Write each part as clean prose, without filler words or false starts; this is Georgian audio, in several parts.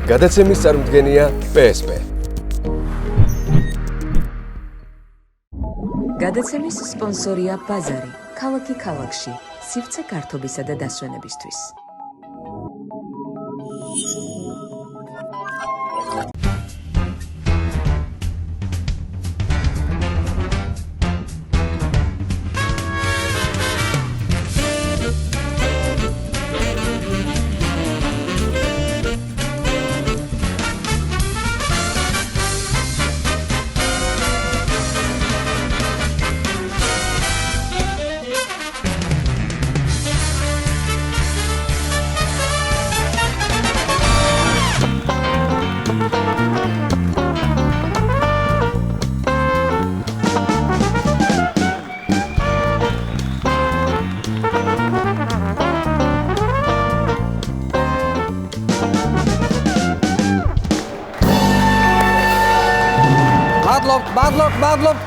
გადაცემის წარმომადგენელია PSP. გადაცემის სპონსორია ბაზარი, ქალაქი ქალაქში, სივრცე გართობისა და დასვენებისთვის. მადლობ.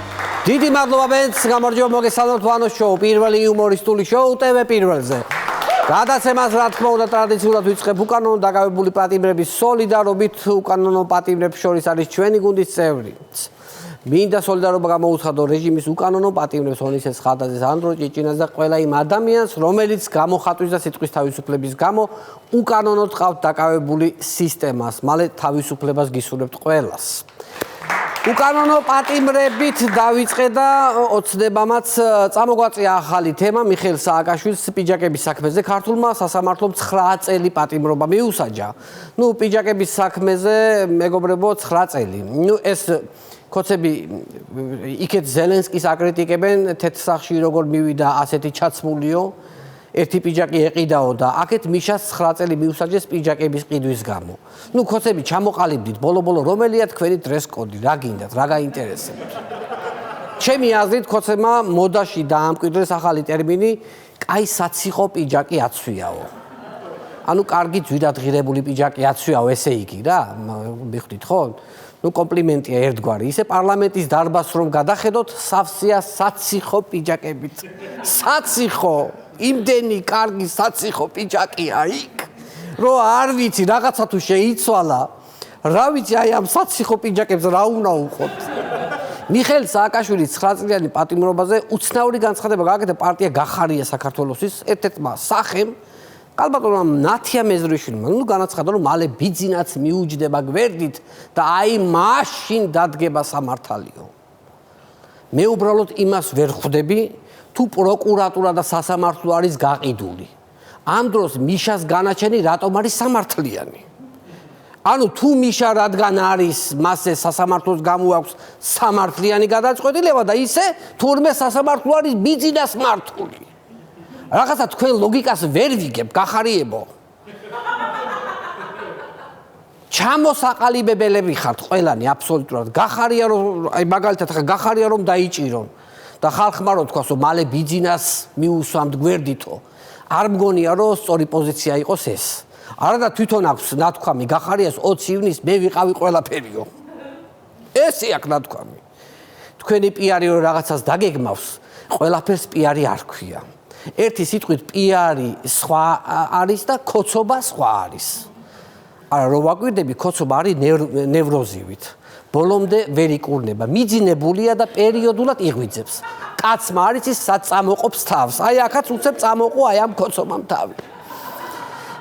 დიდი მადლობა ბენს, გამარჯობა მოგესალმებთ ვანოს შოუ, პირველი იუმორისტული შოუ TV პირველზე. გადაცემას რა თქმა უნდა ტრადიციულად ვიწყებ უკანონო დაკავებული პატიმრების სოლიდარობით, უკანონო პატიმრებს შორის არის ჩვენი გუნდის წევრიც. მინდა სოლიდარობა გამოუცხადო რეჟიმის უკანონო პატიმრებს ონისეს ხადაძეს, ანდრო ჭიჭინას და ყველა იმ ადამიანს, რომელიც გამოხატვის და სიტყვის თავისუფლების გამო უკანონოდ ყავთ დაკავებული სისტემას. მალე თავისუფლებას გისურვებთ ყველას. უკანონო პატიმრებით დავიწყე და ოცნებამაც წამოგვაწია ახალი თემა მიხეილ სააკაშვილის პიჯაკების საქმეზე. ქართულმა სასამართლომ 9 წელი პატიმრობა მიუსაჯა. პიჯაკების საქმეზე მეგობრებო 9 წელი. ეს კოცები იქეთ ზელენსკის აკრიტიკებენ, თეთრ სახში როგორ მივიდა ასეთი ჩაცმულიო. ერთი პიჯაკი ეყიდაო და აქეთ მიშას 9 წელი მიუსაჯეს პიჯაკების ყიდვის გამო. კოცები ჩამოყალიბდით ბოლო-ბოლო რომელია თქვენი დრეს-კოდი, რა გინდათ, რა გაინტერესებთ. ჩემი აზრით კოცებმა მოდაში დაამკვიდრეს ახალი ტერმინი კაი საციხო პიჯაკი აცვიაო. კარგი ძვირადღირებული პიჯაკი აცვიაო, ესე იგი რა, მიხვდით ხო? კომპლიმენტია ერთგვარი. ისე პარლამენტის დარბაზს რომ გადახედოთ, სავსეა საციხო პიჯაკებით. საციხო იმდენი კარგი საციხო პიჯაკია იქ, რომ არ ვიცი რაღაცა თუ შეიცვალა, რა ვიცი აი ამ საციხო პიჯაკებს რა უნდა უყოთ. მიხეილ სააკაშვილის 9 წლიანი პატიმრობაზე უცნაური განცხადება გააკეთა პარტია გახარია საქართველოსის ერთ-ერთმა სახემ, კალბატონმა ნათია მეზრიშვილმა. განაცხადა რომ მალე ბიძინაც მიუჯდება გვერდით და აი მაშინ დადგება სამართალიო. მე უბრალოდ იმას ვერ ხვდები, თუ პროკურატურა და სასამართლო არის გაყიდული. ამ დროს მიშას განაჩენი რატომ არის სამართლიანი? თუ მიშა რადგან არის, მასე სასამართლოს გამოაქვს სამართლიანი გადაწყვეტილება და ისე თურმე სასამართლო არის ბიძინას მართული. რაღაცა თქვენ ლოგიკას ვერ ვიგებ, გახარიებო. ჩამოსაყალიბებელები ხართ ყველანი აბსოლუტურად. გახარია რომ აი მაგალითად გახარია რომ დაიჭირონ. და ხალხმა რო თქვას, რომ მალე ბიძინას მიუსვამთ გვერდითო. არ მგონია, რომ სწორი პოზიცია იყოს ეს. არადა თვითონ აქვს ნათქვამი გახარიას 20 ივნისს მე ვიყავი ყველაფერიო. ესე აქვს ნათქვამი. თქვენი პიარი რო რაღაცას დაგეგმავს, ყველაფერს პიარი არ ქვია. ერთი სიტყვით პიარი სხვა არის და ქოცობა სხვა არის. არა რო ვაკვირდები, ქოცობა არის ნევროზივით. ბოლომდე ვერ იკურნება, მიძინებულია და პერიოდულად იღვიძებს. კაცმა არის ის სად წამოყოფს თავს. აი აქაც უცებ წამოყო აი ამ ქოცობამ თავი.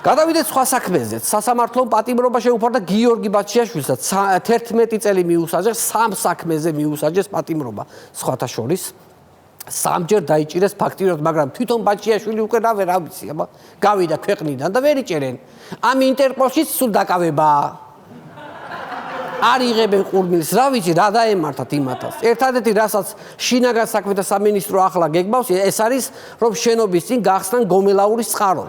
გადავიდეთ სხვა საქმეზე. სასამართლომ პატიმრობა შეუფარდა გიორგი ბაჩიაშვილს და 11 წელი მიუსაჯეს, 3 საქმეზე მიუსაჯეს პატიმრობა. სხვათა შორის სამჯერ დაიჭირეს ფაქტიურად, მაგრამ თვითონ ბაჩიაშვილი უკვე რა ვიცი, გავიდა ქვეყნიდან და ვერ იჭერენ. ამ ინტერპოლშიც სულ დაკავებაა. არ იღებენ ყურმილს, რა ვიცი, რა დაემართათ იმათას. ერთადერთი რასაც შინაგან საქმეთა სამინისტრო ახლა გეგმავს, ეს არის, რომ შენობის წინ გახსნან გომელაურის წყარო.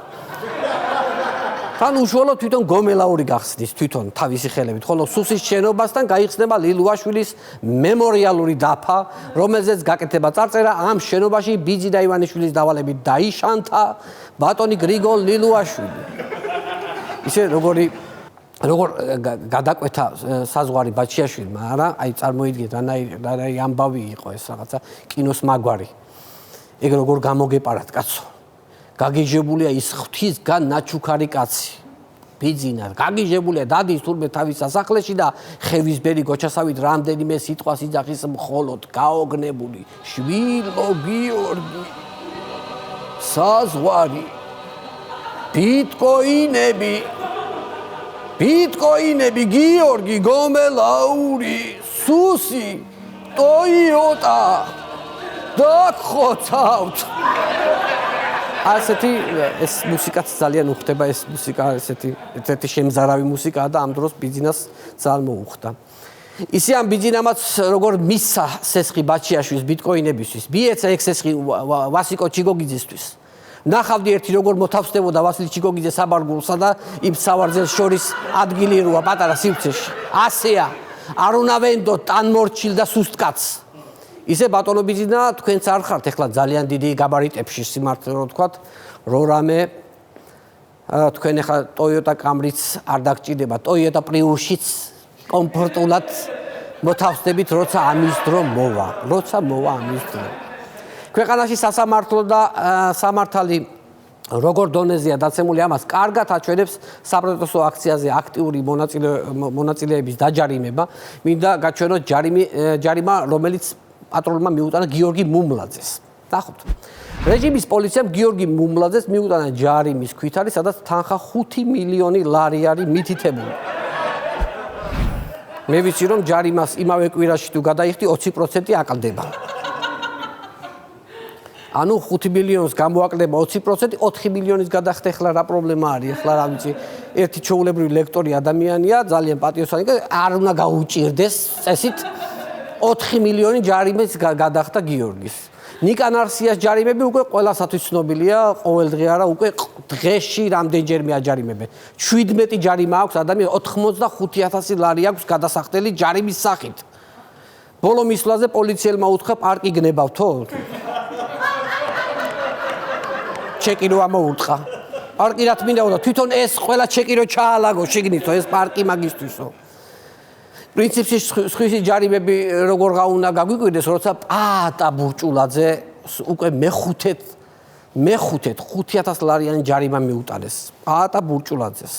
თან უშუალოდ თვითონ გომელაური გახსნის თვითონ თავისი ხელებით, ხოლო სუსის შენობასთან გაიხსნება ლილუაშვილის მემორიალური დაფა, რომელზეც გაკეთება წარწერა ამ შენობაში ბიძინა ივანიშვილის დავალებით დაიშანთა ბატონი გრიგოლ ლილუაშვილი. ისე როგორ გადაკვეთა საზღვარი ბაჩიაშვილმა, არა, აი წარმოიდგინეთ, რანაირი ამბავი იყო ეს რაღაცა კინოს მაგვარი. ეგ როგორ გამოგეპარათ კაცო. გაგეჟებულია ის ღვთისგან ნაჩუქარი კაცი. ბიძინა გაგიჟებულია დადის თურმე თავის სასახლეში და ხევისბერი გოჩასავით რამდენიმე სიტყვას იძახის მხოლოდ გაოგნებული შვილო გიორგი საზღვარი ბიტკოინები გიორგი გომელაური სუსი ტოიოტა დაგხოცავთ ასეთი ეს მუსიკაც ძალიან უხდება ეს მუსიკა ესეთი შემზარავი მუსიკაა და ამ დროს ბიძინას ძალიან მოუხდა ისე ამ ბიძინამაც როგორ მისცა სესხი ბაჩიაშვილის ბიტკოინებისთვის მიეცა ეგ სესხი ვასიკო ჩიგოგიძესთვის ნახავდი ერთი როგორ მოთავსდებოდა ვასილი ჩიგოგიძე საბარგულსა და იმ სავარძელს შორის ადგილი როა პატარა სივრცეში ასეა არ უნდა ვენდო ტანმორჩილ და სუსტკაც ისე ბატონო ბიძინა თქვენც არ ხართ ეხლა ძალიან დიდი გაბარიტებში სიმართლე რომ ვთქვათ რო რამე თქვენ ეხლა Toyota Camry-ც არ დაგჭირდება Toyota Prius-შიც კომფორტულად მოთავსდებით როცა ამის დრო მოვა ამის დრო ქვეყანაში სასამართლო და სამართალი როგორ დონეზეა დაცემული ამას კარგად აჩვენებს საპროტესტო აქციაზე აქტიური მონაწილეების დაჯარიმება მინდა გაჩვენოთ ჯარიმა რომელიც პატრონმა მიუტანა გიორგი მუმლაძეს. ნახოთ. რეჟიმის პოლიციამ გიორგი მუმლაძეს მიუტანა ჯარიმის ქვითარი, სადაც თანხა 5 მილიონი ლარი არის მითითებული. მე ვიცი რომ ჯარიმას იმავე კვირაში თუ გადაიხდი 20% აკლდება. ანუ 5 მილიონს გამოაკლდება 20%, 4 მილიონის გადახდა ახლა რა პრობლემა არის? ახლა რა ვიცი, ერთი ჩაულებრივი ლექტორი ადამიანია, ძალიან პატიოსანი, არ უნდა გაუჭირდეს წესით 4 მილიონი ჯარიმის გადახდა გიორგის. ნიკა ნარსიას ჯარიმები უკვე ყველასათვის ცნობილია, ყოველდღე არა, უკვე დღეში რამდენჯერმე აჯარიმებენ. 17 ჯარიმა აქვს ადამიანს, 85,000 ლარი აქვს გადასახდელი ჯარიმის სახით. ბოლო მისვლაზე პოლიციელმა უთხრა პარკი გნებავთო? ჩეკი რო ამოუტყა. პარკი რა თქმა უნდა, თვითონ ეს ყველა ჩეკი რო ჩაალაგო შიგნითო, ეს პარკი მაგისთვისო. პრინციპში სხვისი ჯარიმები როგორ უნდა გაგვიკვირდეს, როცა პაატა ბურჭულაძე უკვე მეხუთედ 5,000 ლარიანი ჯარიმა მიუტანეს. პაატა ბურჭულაძეს.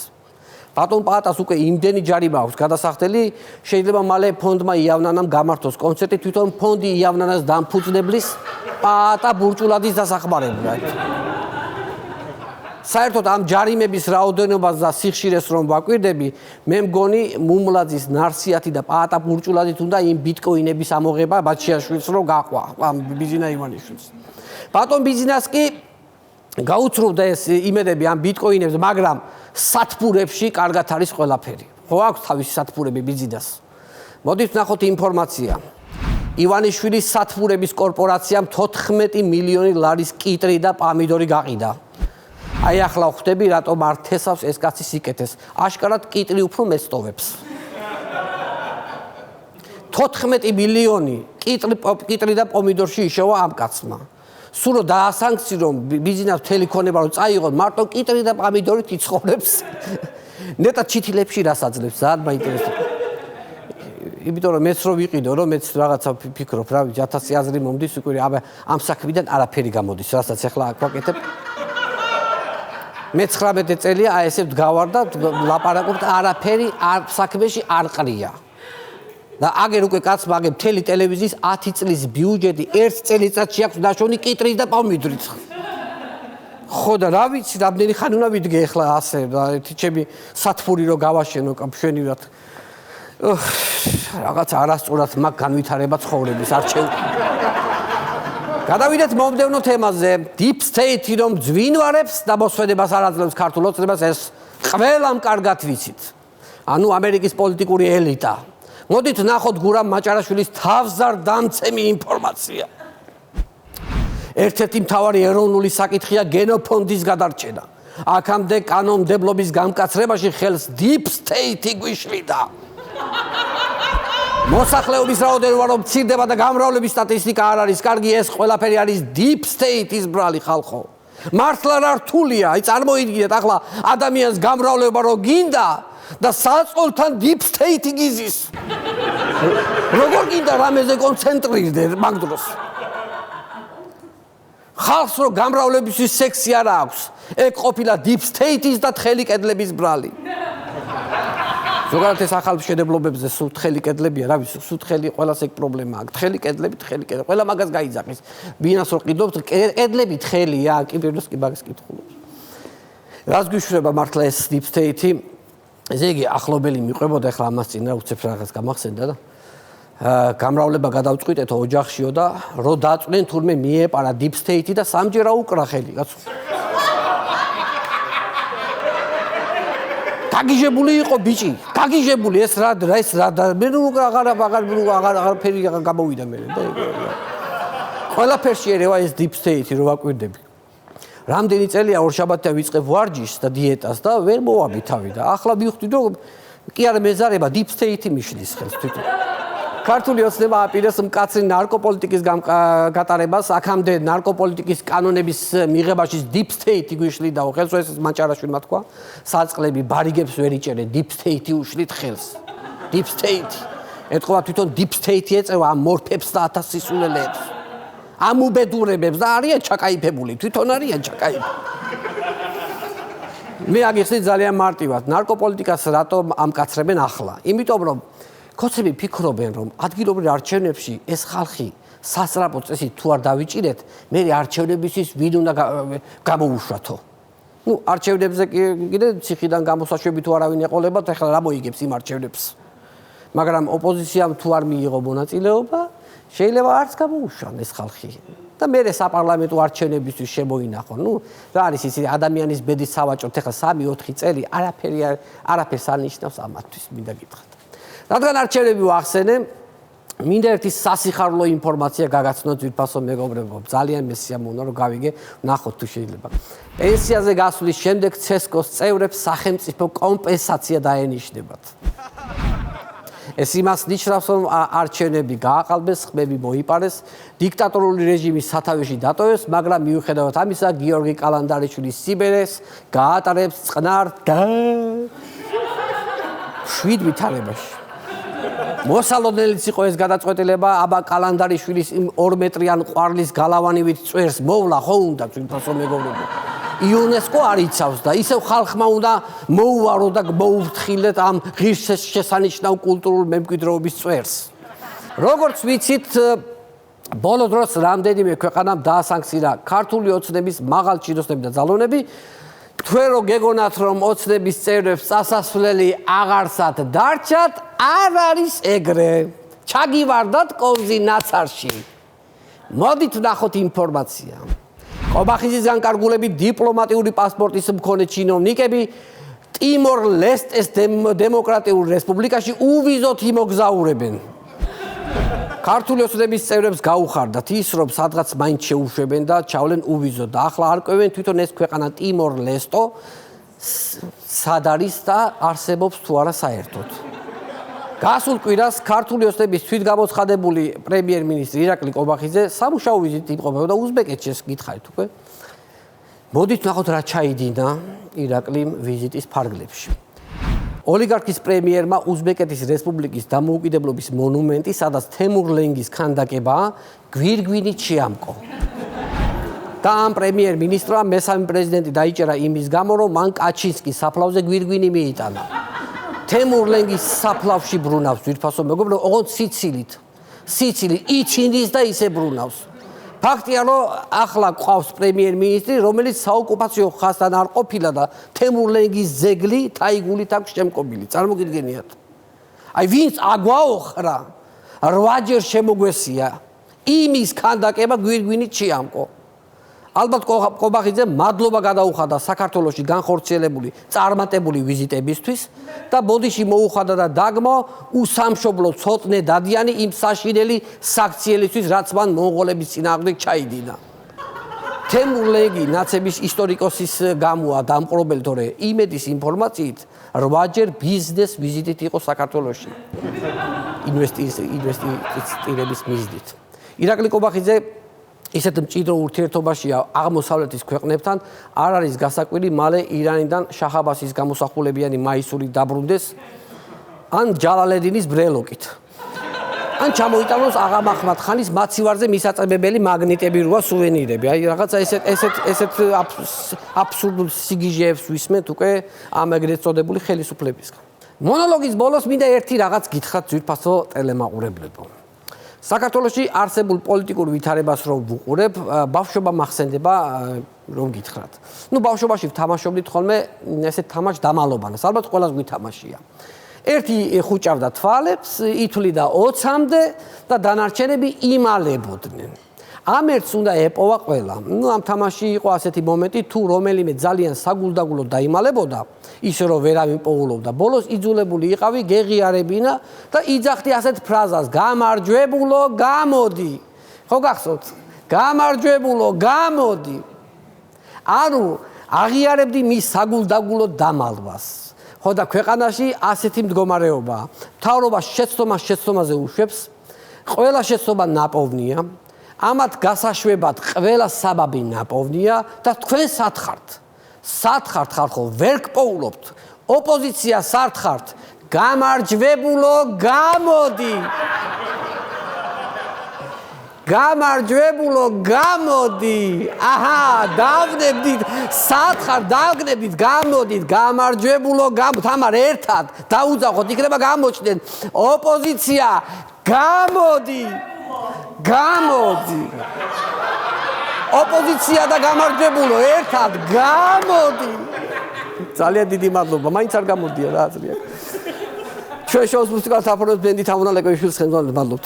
ბატონ პაატას უკვე იმდენი ჯარიმა აქვს გადასახდელი, შეიძლება მალე ფონდმა იავნანამ გამართოს კონცერტი, თვითონ ფონდი იავნანას დამფუძნებლის პაატა ბურჭულაძის დასახმარებლად. საერთოდ ამ ჯარიმების რაოდენობას და სიხშირეს რომ ვაკვირდები, მე მგონი მუმლაძის ნარსიათი და პაატა ბურჭულაძით უნდა იმ ბიტკოინების ამოღება ბაჩიაშვილს რომ გაყვა, ამ ბიზინა ივანიშვილს. ბატონ ბიზინას კი გაუცრობდა ეს იმედები ამ ბიტკოინებზე, მაგრამ სათბურებში კარგად არის ყველაფერი. ხო აქვს თავისი სათბურები ბიზინას. მოდით ნახოთ ინფორმაცია. ივანიშვილის სათბურების კორპორაციამ 14 მილიონი ლარის კიტრი და პამიდორი გაყიდა. აი ახლა ხვდები რატომ არ თესავს ეს კაცი სიკეთეს. აშკარად კიტრი უფრო მეწტოვებს. 14 მილიონი კიტრი და პომიდორში იშოვა ამ კაცმა. სულ რომ დაასანქციო რომ ბიზნეს მთელი ქონება რომ წაიღოთ, მარტო კიტრი და პომიდორით იცხოვრებს. ნეტა ჩითილებში რას აძლევს, ძალიან მაინტერესებს. იმიტომ რომ მეც რო ვიყიდო, რომ მეც რაღაცა ფიქრობ, რა ვიცი, 1000 აზრი მომდის უკვე, აბა ამ საქმიდან არაფერი გამოდის, რასაც ახლა აქ ვაკეთებ. მე 19 წელია აი ესე ვდგავარ და ლაპარაკობთ არაფერი საქმეში არ ყრია. და აგერ უკვე კაცმა აგერ მთელი ტელევიზიის 10 წლის ბიუჯეტი ერთ წელიწადში აქვს დაშონი კიტრის და პომიდრით. ხო და რა ვიცი, რამდენი ხანი უნდა ვიდგე ახლა ასე და ერთი ჩემი სათბური რო გავაშენო მშვენივრად. რაღაც არასწორად მაგ განვითარება ცხოვრების არჩევ. გადავიდეთ მომდევნო თემაზე. Deep State რომ ძვინვარებს და მოსვენებას არ აძლევს ქართულ ოცნებას, ეს ყველამ კარგად ვიცით. ანუ ამერიკის პოლიტიკური ელიტა. მოდით ნახოთ გურამ მაჭარაშვილის თავზარდამცემი ინფორმაცია. ერთ-ერთი მთავარი ეროვნული საკითხია გენოფონდის გადარჩენა. აქამდე კანონმდებლობის გამკაცრებაში ხელს Deep State გვიშლიდა. მოსახლეობის რაოდენობა რომ მცირდება და გამრავლების სტატისტიკა არ არის კარგი, ეს ყველაფერი არის Deep State-ის ბრალი ხალხო. მართლა რა რთულია, აი წარმოიდგინეთ ახლა ადამიანს გამრავლება რო გინდა და საწყლთან Deep State გიზის. როგორ გინდა რამეზე კონცენტრირდე მაგ დროს. ხალხს რომ გამრავლებისთვის სექსი არ აქვს. ეგ ყოფილა deep state-ის და თხელი კედლების ბრალი. ზოგადად ეს ახალ მშენებლობებზე სულ თხელი კედლებია, რა ვიცი, სულ თხელი ყველას ეგ პრობლემა აქვს. თხელი კედლები, ყველა მაგას გაიძახის. ბინას რო ყიდობთ, კედლები თხელია, კი პირდოს კი მაგას კითხულობს. რას გვიშვება მართლა ეს deep state-ი? ესე იგი ახლობელი მიყვებოდა, ახლა ამას წინ რა უცებ რაღაც გამახსენდა და გამრავლება გადავწყვიტეთო ოჯახშიო და რო დაწვნენ თურმე მიეპარა deep state-ი და სამჯერ აუკრა ხელი, კაცო. გაგიჟებული იყო ბიჭი, გაგიჟებული ეს რა მე აღარაფერი გამოვიდა მე და ყველაფერში ერევა ეს deep state-ი რო ვაკვირდები. რამდენი წელია ორშაბათია ვიწყებ ვარჯიშს და დიეტას და ვერ მოვაბითავი და ახლა მივხვდი რომ კი არა მეზარება deep state-ი მიშლის ხელს თვითონ. ქართული ოცნება აპირებს მკაცრი ნარკოპოლიტიკის გატარებას, აქამდე ნარკოპოლიტიკის კანონების მიღებაში deep state-ი გვიშლიდა ხელს, ეს მაჭარაშვილმა თქვა, საწყლები ბარიგებს ვერ იჭერენ, deep state-ი უშლით ხელს. deep state. ეთქვა თვითონ deep state-ი ეწევა ამ მორფებს და ათასისულელებს. ამ უბედურებებს და არიან ჩაკაიფებული, თვითონ არიან ჩაკაიფებული. მე აგიხსნით ძალიან მარტივად, ნარკოპოლიტიკას რატომ ამკაცრებენ ახლა? იმიტომ რომ ქოცები ფიქრობენ, რომ ადგილობრივ არჩევნებში ეს ხალხი სასწრაფო წესით თუ არ დავიჭირეთ, მე არჩევნებისთვის ვინ უნდა გამოუშვათო. ნუ არჩევნებზე კიდე ციხიდან გამოსაშვები თუ არავინ ეყოლებათ, ახლა რა მოიგებს იმ არჩევნებს. მაგრამ ოპოზიციამ თუ არ მიიღო მონაწილეობა, შეიძლება არც გამოუშვან ეს ხალხი. და მე საპარლამენტო არჩევნებისთვის შემოინახო. ნუ რა არის ის ადამიანის ბედის სავაჭროთ, ახლა 3-4 წელი არაფერს ანიშნავს ამათთვის, მინდა გითხრათ. რადგან არჩევნები ვახსენე, მინდა ერთი სასიხარულო ინფორმაცია გაგაცნოთ ძვირფასო მეგობრებო. ძალიან მესიამოვნო რომ გავიგე, ნახოთ თუ შეიძლება. პენსიაზე გასვლის შემდეგ ცესკოს წევრებს სახელმწიფო კომპენსაცია დაენიშნებათ. ეს იმას ნიშნავს, რომ არჩევნები გააყალბეს, ხმები მოიპარეს, დიქტატორული რეჟიმის სათავეში დატოვეს, მაგრამ მიუხედავად ამისა, გიორგი კალანდარიშვილის სიბერეს გაატარებს წყნარ და 7 ვითარებაში. მოსალოდნელიც იყო ეს გადაწყვეტილება, აბა კალანდარიშვილის იმ 2 მეტრიან ყვარლის გალავანივით წვერს მოვლა ხო უნდა თვითონ მეგობრებო. იუნესკო არ იცავს და ისევ ხალხმა უნდა მოუვარო და მოუფრთხილდეთ ამ ღირსშესანიშნავ კულტურულ მემკვიდრეობის წვერს. როგორც ვიცით, ბოლო დროს რამდენიმე ქვეყანამ დაასანქცია ქართული ოცნების მაღალ ჩინოსნები და ძალონები. თქვენ რო გეგონათ რომ ოცნების წევრებს წასასვლელი აღარსად დარჩათ, არ არის ეგრე. ჩაგივარდათ კონზი ნაცარში. მოდით ვნახოთ ინფორმაცია. ყობახიზისგან კარგულები დიპლომატიური პასპორტის მქონე ჩინოვნიკები ტიმორ-ლესტეს დემოკრატიულ რესპუბლიკაში უვიზოთ იმოგზაურებენ. ქართული ოცნების წევრებს გაუხარდათ ის, რომ სადღაც მაინც შეუშვებენ და ჩავლენ უვიზოთ და ახლა არკვევენ თვითონ ეს ქვეყანა ტიმორ-ლესტო სად არის და არსებობს თუ არა საერთოდ. გასულ კვირას ქართული ოცნების თვითგამოცხადებული პრემიერ-მინისტრი ირაკლი ყობახიძე სამუშაო ვიზიტით იმყოფება და უზბეკეთში გითხარით უკვე. მოდით ნახოთ რა ჩაიდინა ირაკლიმ ვიზიტის ფარგლებში. ოლიგარქის პრემიერმა უზბეკეთის რესპუბლიკის დამოუკიდებლობის მონუმენტი, სადაც თემურლენგის ქანდაკებაა, გვირგვინით შეამკო. და ამ პრემიერ-მინისტრმა მესამე პრეზიდენტი დაიჭერა იმის გამო, რომ მან კაჩინსკის საფლავზე გვირგვინი მიიტანა. თემურლენგის საფლავში ბრუნავს ძვირფასო მეგობრებო, ოღონდ სიცილი იჩინდის და ისე ბრუნავს. ფაქტია, რომ ახლა ყავს პრემიერ-მინისტრი, რომელიც საოკუპაციო ხაზთან არ ყოფილა და თემურლენგის ძეგლი თაიგულით აქვს შემკობილი. წარმოგიდგენიათ. აი ვინც აგვაოხრა, 8ჯერ შემოგვესია, იმის ქანდაკება გვირგვინით შეამკო. ალბათ ყობახიძემ მადლობა გადაუხადა საქართველოში განხორციელებული წარმატებული ვიზიტებისთვის და ბოდიში მოუხადა და დაგმო უსამშობლო ცოტნე დადიანი იმ საშინელი საქციელისთვის, რაც მან მონღოლების წინააღმდეგ ჩაიდინა. თემურლენგი ნაცების ისტორიკოსის გამოა დამყრობელი, თორე იმედის ინფორმაციით 8ჯერ ბიზნეს ვიზიტით იყო საქართველოში. ინვესტირების მიზნით. ირაკლი ყობახიძე ისეთ მჭიდრო ურთიერთობაშია აღმოსავლეთის ქვეყნებთან, არ არის გასაკვირი მალე ირანიდან შაჰ-აბასის გამოსახულებიანი მაისური დაბრუნდეს ან ჯალალედინის ბრელოკით. ან ჩამოიტანოს აღა მაჰმად ხანის მაცივარზე მისაწებებელი მაგნიტები როა სუვენირები. აი რაღაცა ესეთ აბსურდულ სიგიჟეებს ვისმენთ უკვე ამ ეგრეთ წოდებული ხელისუფლებისგან. მონოლოგის ბოლოს მინდა ერთი რაღაც გითხრათ ძვირფასო ტელემაყურებლებო. საქართველოში არსებულ პოლიტიკურ ვითარებას რომ ვუყურებ, ბავშვობა მახსენდება რომ გითხრათ. ბავშვობაში ვთამაშობდით ხოლმე ესეთ თამაშ დამალობანას, ალბათ ყველას გვითამაშია. ერთი ხუჭავდა თვალებს, ითვლიდა 20-მდე და დანარჩენები იმალებოდნენ. ამ ერთს უნდა ეპოვა ყველა. ამ თამაში იყო ასეთი მომენტი, თუ რომელიმე ძალიან საგულდაგულოდ დაიმალებოდა, ისე რომ ვერავინ პოულობდა, ბოლოს იძულებული იყავი გეღიარებინა და იძახდი ასეთ ფრაზას: გამარჯვებულო, გამოდი. ხო გახსოვთ? გამარჯვებულო, გამოდი. ანუ აღიარებდი მის საგულდაგულოდ დამალვას. ხო და ქვეყანაში ასეთი მდგომარეობაა. მთავრობა შეცდომაზე უშვებს, ყველა შეცდომა ნაპოვნია. ამათ გასაშვებად ყველა საბაბი ნაპოვნია და თქვენ სათხართ ხალხო, ვერ გპოულობთ, ოპოზიცია სართხართ, გამარჯვებულო, გამოდი. გამარჯვებულო, გამოდი. აჰა, დავნებდით, სათხართ, დავნებდით, გამოდით, გამარჯვებულო, გამოდი. თამარ ერთად დაუძახოთ, იქნება გამოჩნდნენ. ოპოზიცია, გამოდი. გამოდი. ოპოზიცია და გამარჯვებულო ერთად გამოდი. ძალიან დიდი მადლობა. მაინც არ გამოდია რა აზრია. ჩვენ შოუს მუსიკალს აფორმებს ბენდი თამუნა ლეკოიშვილის ხელმძღვანელად. მადლობთ.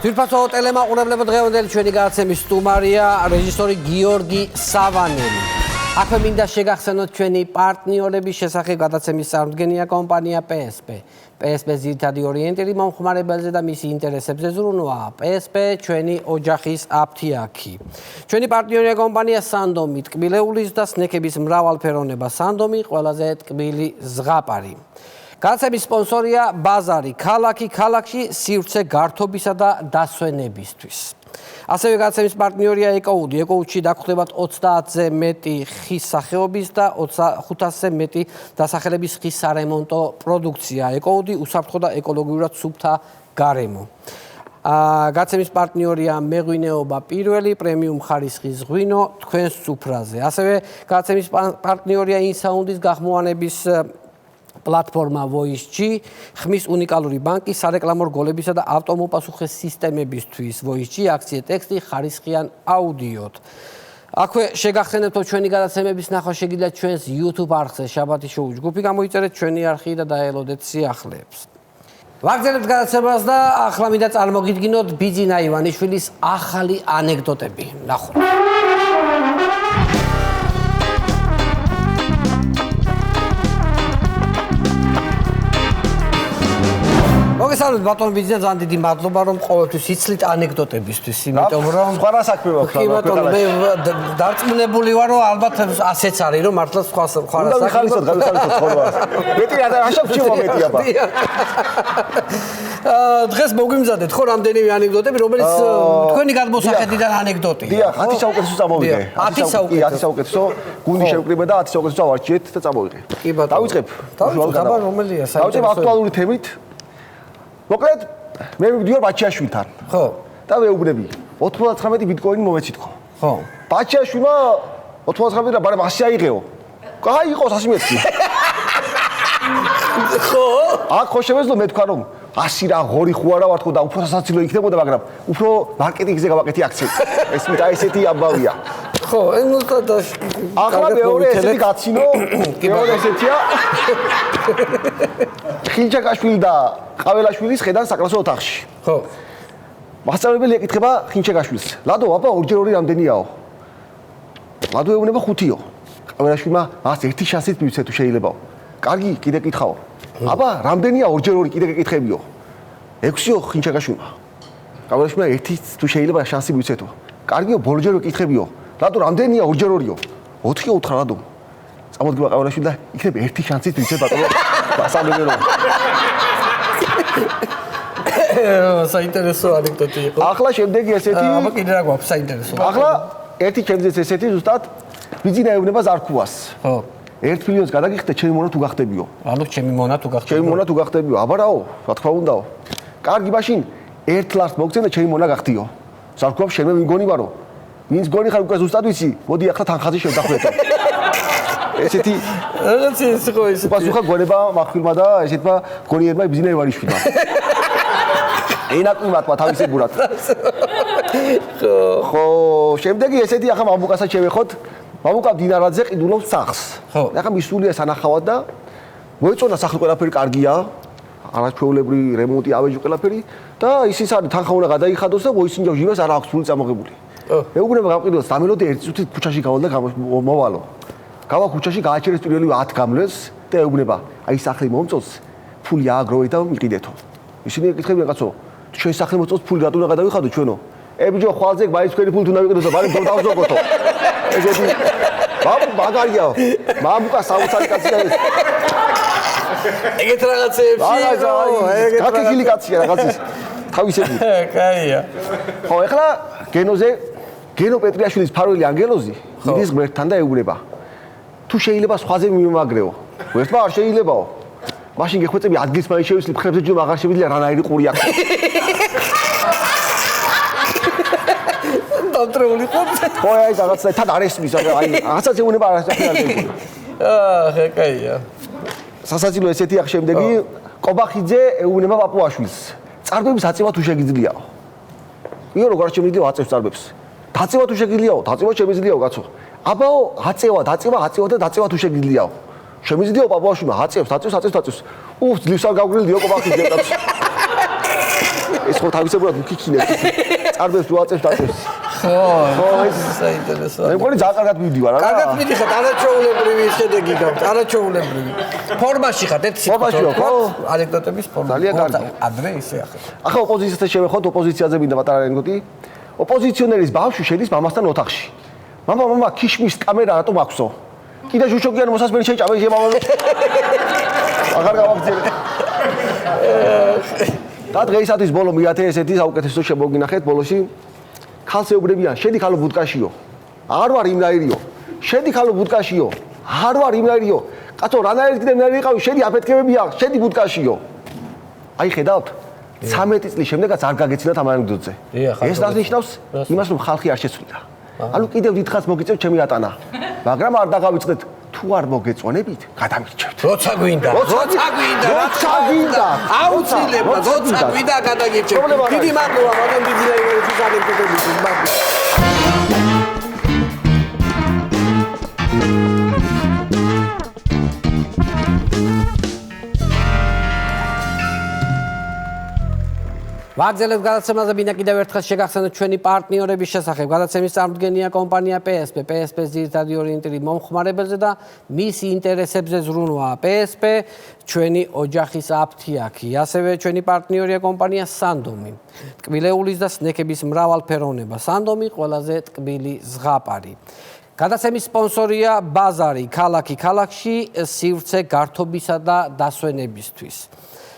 ძვირფასო ტელემაყურებლებო, დღევანდელი ჩვენი გადაცემის სტუმარია რეჟისორი გიორგი სავანელი. აქვე მინდა შეგახსენოთ ჩვენი პარტნიორების შესახებ. გადაცემის წარმომადგენელია კომპანია PSP. PSP-ს ძირითადი ორიენტირი მომხმარებელზე და მისი ინტერესებზე ზრუნვაა. PSP ჩვენი ოჯახის აფთიაქი. ჩვენი პარტნიორია კომპანია სანდომი, ტკბილეულის და სნექების მრავალფეროვნება. სანდომი ყველაზე ტკბილი ზღაპარი. გადაცემის სპონსორია ბაზარი, ქალაქში სივრცე გართობისა და დასვენებისთვის. ასევე გადაცემის პარტნიორია ეკოუდი. ეკოუდში დაგხვდებათ 30-ზე მეტი ხის სახეობის და 500-ზე მეტი დასახელების ხის სარემონტო პროდუქცია. ეკოუდი უსაფრთხო და ეკოლოგიურად სუფთა გარემო. გადაცემის პარტნიორია მეღვინეობა პირველი, პრემიუმ ხარისხის ღვინო თქვენს სუფრაზე. ასევე გადაცემის პარტნიორია ინსაუნდის გახმოვანების პლატფორმა Voice-G, ხმის უნიკალური ბანკი სარეკლამო რგოლებისა და ავტომოპასუხეს სისტემებისთვის. Voice-G აქცია ტექსტი ხარისხიან აუდიოთ. აქვე შეგახსენებთ ჩვენი გადაცემების ნახვა შეგიძლიათ ჩვენს YouTube არხზე შაბათის შოუ ჯგუფი გამოიწერეთ ჩვენი არხი და დაელოდეთ სიახლეებს. ვაგრძელებთ გადაცემას და ახლა მინდა წარმოგიდგინოთ ბიძინა ივანიშვილის ახალი ანეკდოტები. ნახოთ. მოგესალმებით ბატონ ბიძინა, ძალიან დიდი მადლობა რომ ყოველთვის იცლით ანეკდოტებისთვის, იმიტომ რომ სხვა რა საქმე მაქვს კი ბატონო, მე დარწმუნებული ვარ რომ ალბათ ასეც არის რომ მართლა სხვა რა საქმე. გავიხარისოთ ხოლმე. მეტი რა აშაფჩივა მეტი აბა. დღეს მოგვიმზადეთ ხო რამდენიმე ანეკდოტები, რომელიც თქვენი გადმოსახედიდან ანეკდოტია. დიახ, 10 საუკეთესო წამოვიღე. 10 საუკეთესო გუნდი შევკრიბე და 10 საუკეთესო ავარჩიეთ და წამოვიღე. კი ბატონო. დავიწყებ. აბა რომელია საერთოდ? დავიწყებ აქტუალური თემით. მოკლედ მე მივდივარ ბაჩიაშვილთან. ხო. და ვეუბნები 99 ბიტკოინი მომეცით ხო. ხო. ბაჩიაშვილმა 99 რა ბარემ 100 აიღეო. კაი იყოს 100 მეტი. ხო. აქ ხო შემეძლო მე თქვა რომ 100 რა ღორი ხო არა ვარ თქო და უფრო სასაცილო იქნებოდა, მაგრამ უფრო მარკეტინგზე გავაკეთე აქციები. ეს მე და ესეთი ამბავია. ხო, ნუ და ახლა მეორე ესეთი გაცინო, მეორე ესეთია. ხინჩაკაშვილი და ყაველაშვილის ხედან საკლასო ოთახში. ხო. მასწავლებელი ეკითხება ხინჩაკაშვილს: "ლადო, აბა 2x2 რამდენიაო?" ლადო ეუბნება 5-იო. ყაველაშვილმა მას ერთი შანსით მივცე თუ შეიძლებაო. "კარგი, კიდე კითხაო. აბა, რამდენია 2x2 კიდე გეკითხებიო?" 6-იო ხინჩაკაშვილმა. ყაველაშვილმა ერთი თუ შეიძლება შანსი მივცე თუ. "კარგიო, ბოლო ჯერ ვეკითხებიო. ლადო, რამდენია 2x2-იო?" 4-იო უთხრა ლადო. წამოდგება ყავერაშვილი და იქნება ერთი შანსით ვიცე ბატონო დასამებელო. საინტერესო ანეკდოტი იყო. ახლა შემდეგი ესეთი აბა კიდე რა გვაქვს საინტერესო. ახლა ერთი ჩემზეც ესეთი ზუსტად ვიძინა ეუბნება ზარქუას. ხო. 1 მილიონს გადაგიხდე ჩემი მონა თუ გახდებიო. ანუ ჩემი მონა თუ გახდებიო. ჩემი მონა თუ გახდებიო. აბარაო, რა თქმა უნდაო. კარგი მაშინ 1 ლარს მოგცენ და ჩემი მონა გახდიო. ზარქუა შემე ვინგონი ვარო. ვინც გონი ხარ უკვე ზუსტად ვიცი. მოდი ახლა თანხაზე შევდახვეთო. ესეთი რაღაც ის ხო ის. პასუხა გონება მახვილმა და ესეთმა გონიერმა იბზინა ევარიშვილმა. ენაკვიმატმა თავისებურად. ხო, შემდეგი ესეთი ახლა მამუკასაც შევეხოთ. მამუკა დინარაძე ყიდულობს სახლს. ახლა მისულია სანახავად და მოეწონა სახლი ყველაფერი კარგია. არაჩვეულებრივი რემონტი ავეჯი ყველაფერი და ისიც არის თანხა უნდა გადაიხადოს და მოისინჯა ჟივეს არ აქვს ფული წამოღებული. მეუბნება გამყიდოს დამელოდი ერთი წუთით ქუჩაში გავალ და მოვალო. გავა ქუჩაში გააჩერეს პირველი 10 გამლეს და ეუბნება აი სახლი მომწონს ფული ააგროვეთ და მიყიდეთო. ისინი ეკითხებიან კაცო ჩვენ სახლი მომწონს ფული რატო უნდა გადავიხადო ჩვენო? ებიჯო ხვალზე მაინც თქვენი ფული თუ უნდა ვიყიდოთ და ბარი დავზოგოთო. ესეთი მაგარია. მამუკა საოცარი კაცია ეს. ეგეთ რაღაცეებში გაკიგილი კაცია რაღაცის თავისები. კაია. ხო, ეხლა გენო პეტრიაშვილის ფარველი ანგელოზი მიდის ღმერთთან და ეუბნება. თუ შეიძლება სხვაზე მიმაგრეო. ერთმა არ შეიძლებაო. მაშინ გეხვეწები ადგილს მაინც შევისლი ხრებზე ჯომ აღარ შევიძლია რანაირი ყური აქვს. დამტრეული ხო? ხო, აი რაღაცა თან არ ესმის, აი რაღაცა ეუბნება არ აღარ. კაია. სასაცილო ესეთი ახ შემდეგი კობახიძე ეუბნება პაპუაშვილს. წარბების აწევა თუ შეგიძლიაო. იო როგორ შემიძლია აწევს წარბებს. დაწევა თუ შეგიძლიაო, დაწევა შემიძლიაო კაცო. აბაო, აწევა და დაწევა თუ შეგიძლიაო. შემიძლიაო პაპუაშვილმა აწევს. უფ, ძლივს არ გავგრილდიო კობახიძე კაცო. ეს ხო თავისებურად მიქიქინებს. წარბებს თუ აწევს. ხო, ეს საინტერესოა. მე მგონი ძალიან კარგად მივდივარ, რა. კარგად მიდიხარ, არაჩვეულებრივი შედეგი გაქვს, არაჩვეულებრივი. ფორმაში ხარ, ეს ფორმაშიო, ხო? ანეკდოტების ფორმა. ძალიან კარგი. ადრე ისე ახლა. ახლა ოპოზიციასთან შევეხოთ, ოპოზიციაზე მინდა პატარა ანეკდოტი. ოპოზიციონერის ბავშვი შედის მამასთან ოთახში. მამა, ქიშმის კამერა რატომ აქვსო? კიდე ჟუშოკიანი მოსასმენი შეჭამე მამა. აღარ გავაგზავნე. და დღეისათვის ბოლო მიათე ესეთი საუკეთესო შემოგინახეთ ბოლოში. ხალხს ეუბნებიან, შედი ხალო ბუდკაშიო. არ ვარ იმნაირიო. შედი ხალო ბუდკაშიო. არ ვარ იმნაირიო. კაცო, რანაირი კიდე იმნაირი იყავი, შედი აფეთქებებია, შედი ბუდკაშიო. აი ხედავთ? 13 წლის შემდეგაც არ გაგეცინათ ამ ანეკდოტზე. ეს რას ნიშნავს? იმას, რომ ხალხი არ შეცვლილა. ანუ კიდევ დიდხანს მოგიწევთ ჩემი ატანა. მაგრამ არ დაგავიწყდეთ. თუ არ მოგეწონებით, გადამირჩევთ. როცა გვინდა. აუცილებლად, როცა გვინდა გადაგირჩევთ. დიდი მადლობა, ბატონ ბიძინაიევის ანეკდოტებისთვის. ვაგზელებს გადაცემაზე მინდა კიდევ ერთხელ შეგახსენოთ ჩვენი პარტნიორების შესახებ. გადაცემის წარმოდგენია კომპანია PSP. PSP-ს ძირითადი ორიენტირი მომხმარებელზე და მის ინტერესებზე ზრუნვაა. PSP ჩვენი ოჯახის აფთიაქი. ასევე ჩვენი პარტნიორია კომპანია Sandomi. ტკბილეულის და სნექების მრავალფეროვნება. Sandomi ყველაზე ტკბილი ზღაპარი. გადაცემის სპონსორია ბაზარი. ქალაქში სივრცე გართობისა და დასვენებისთვის.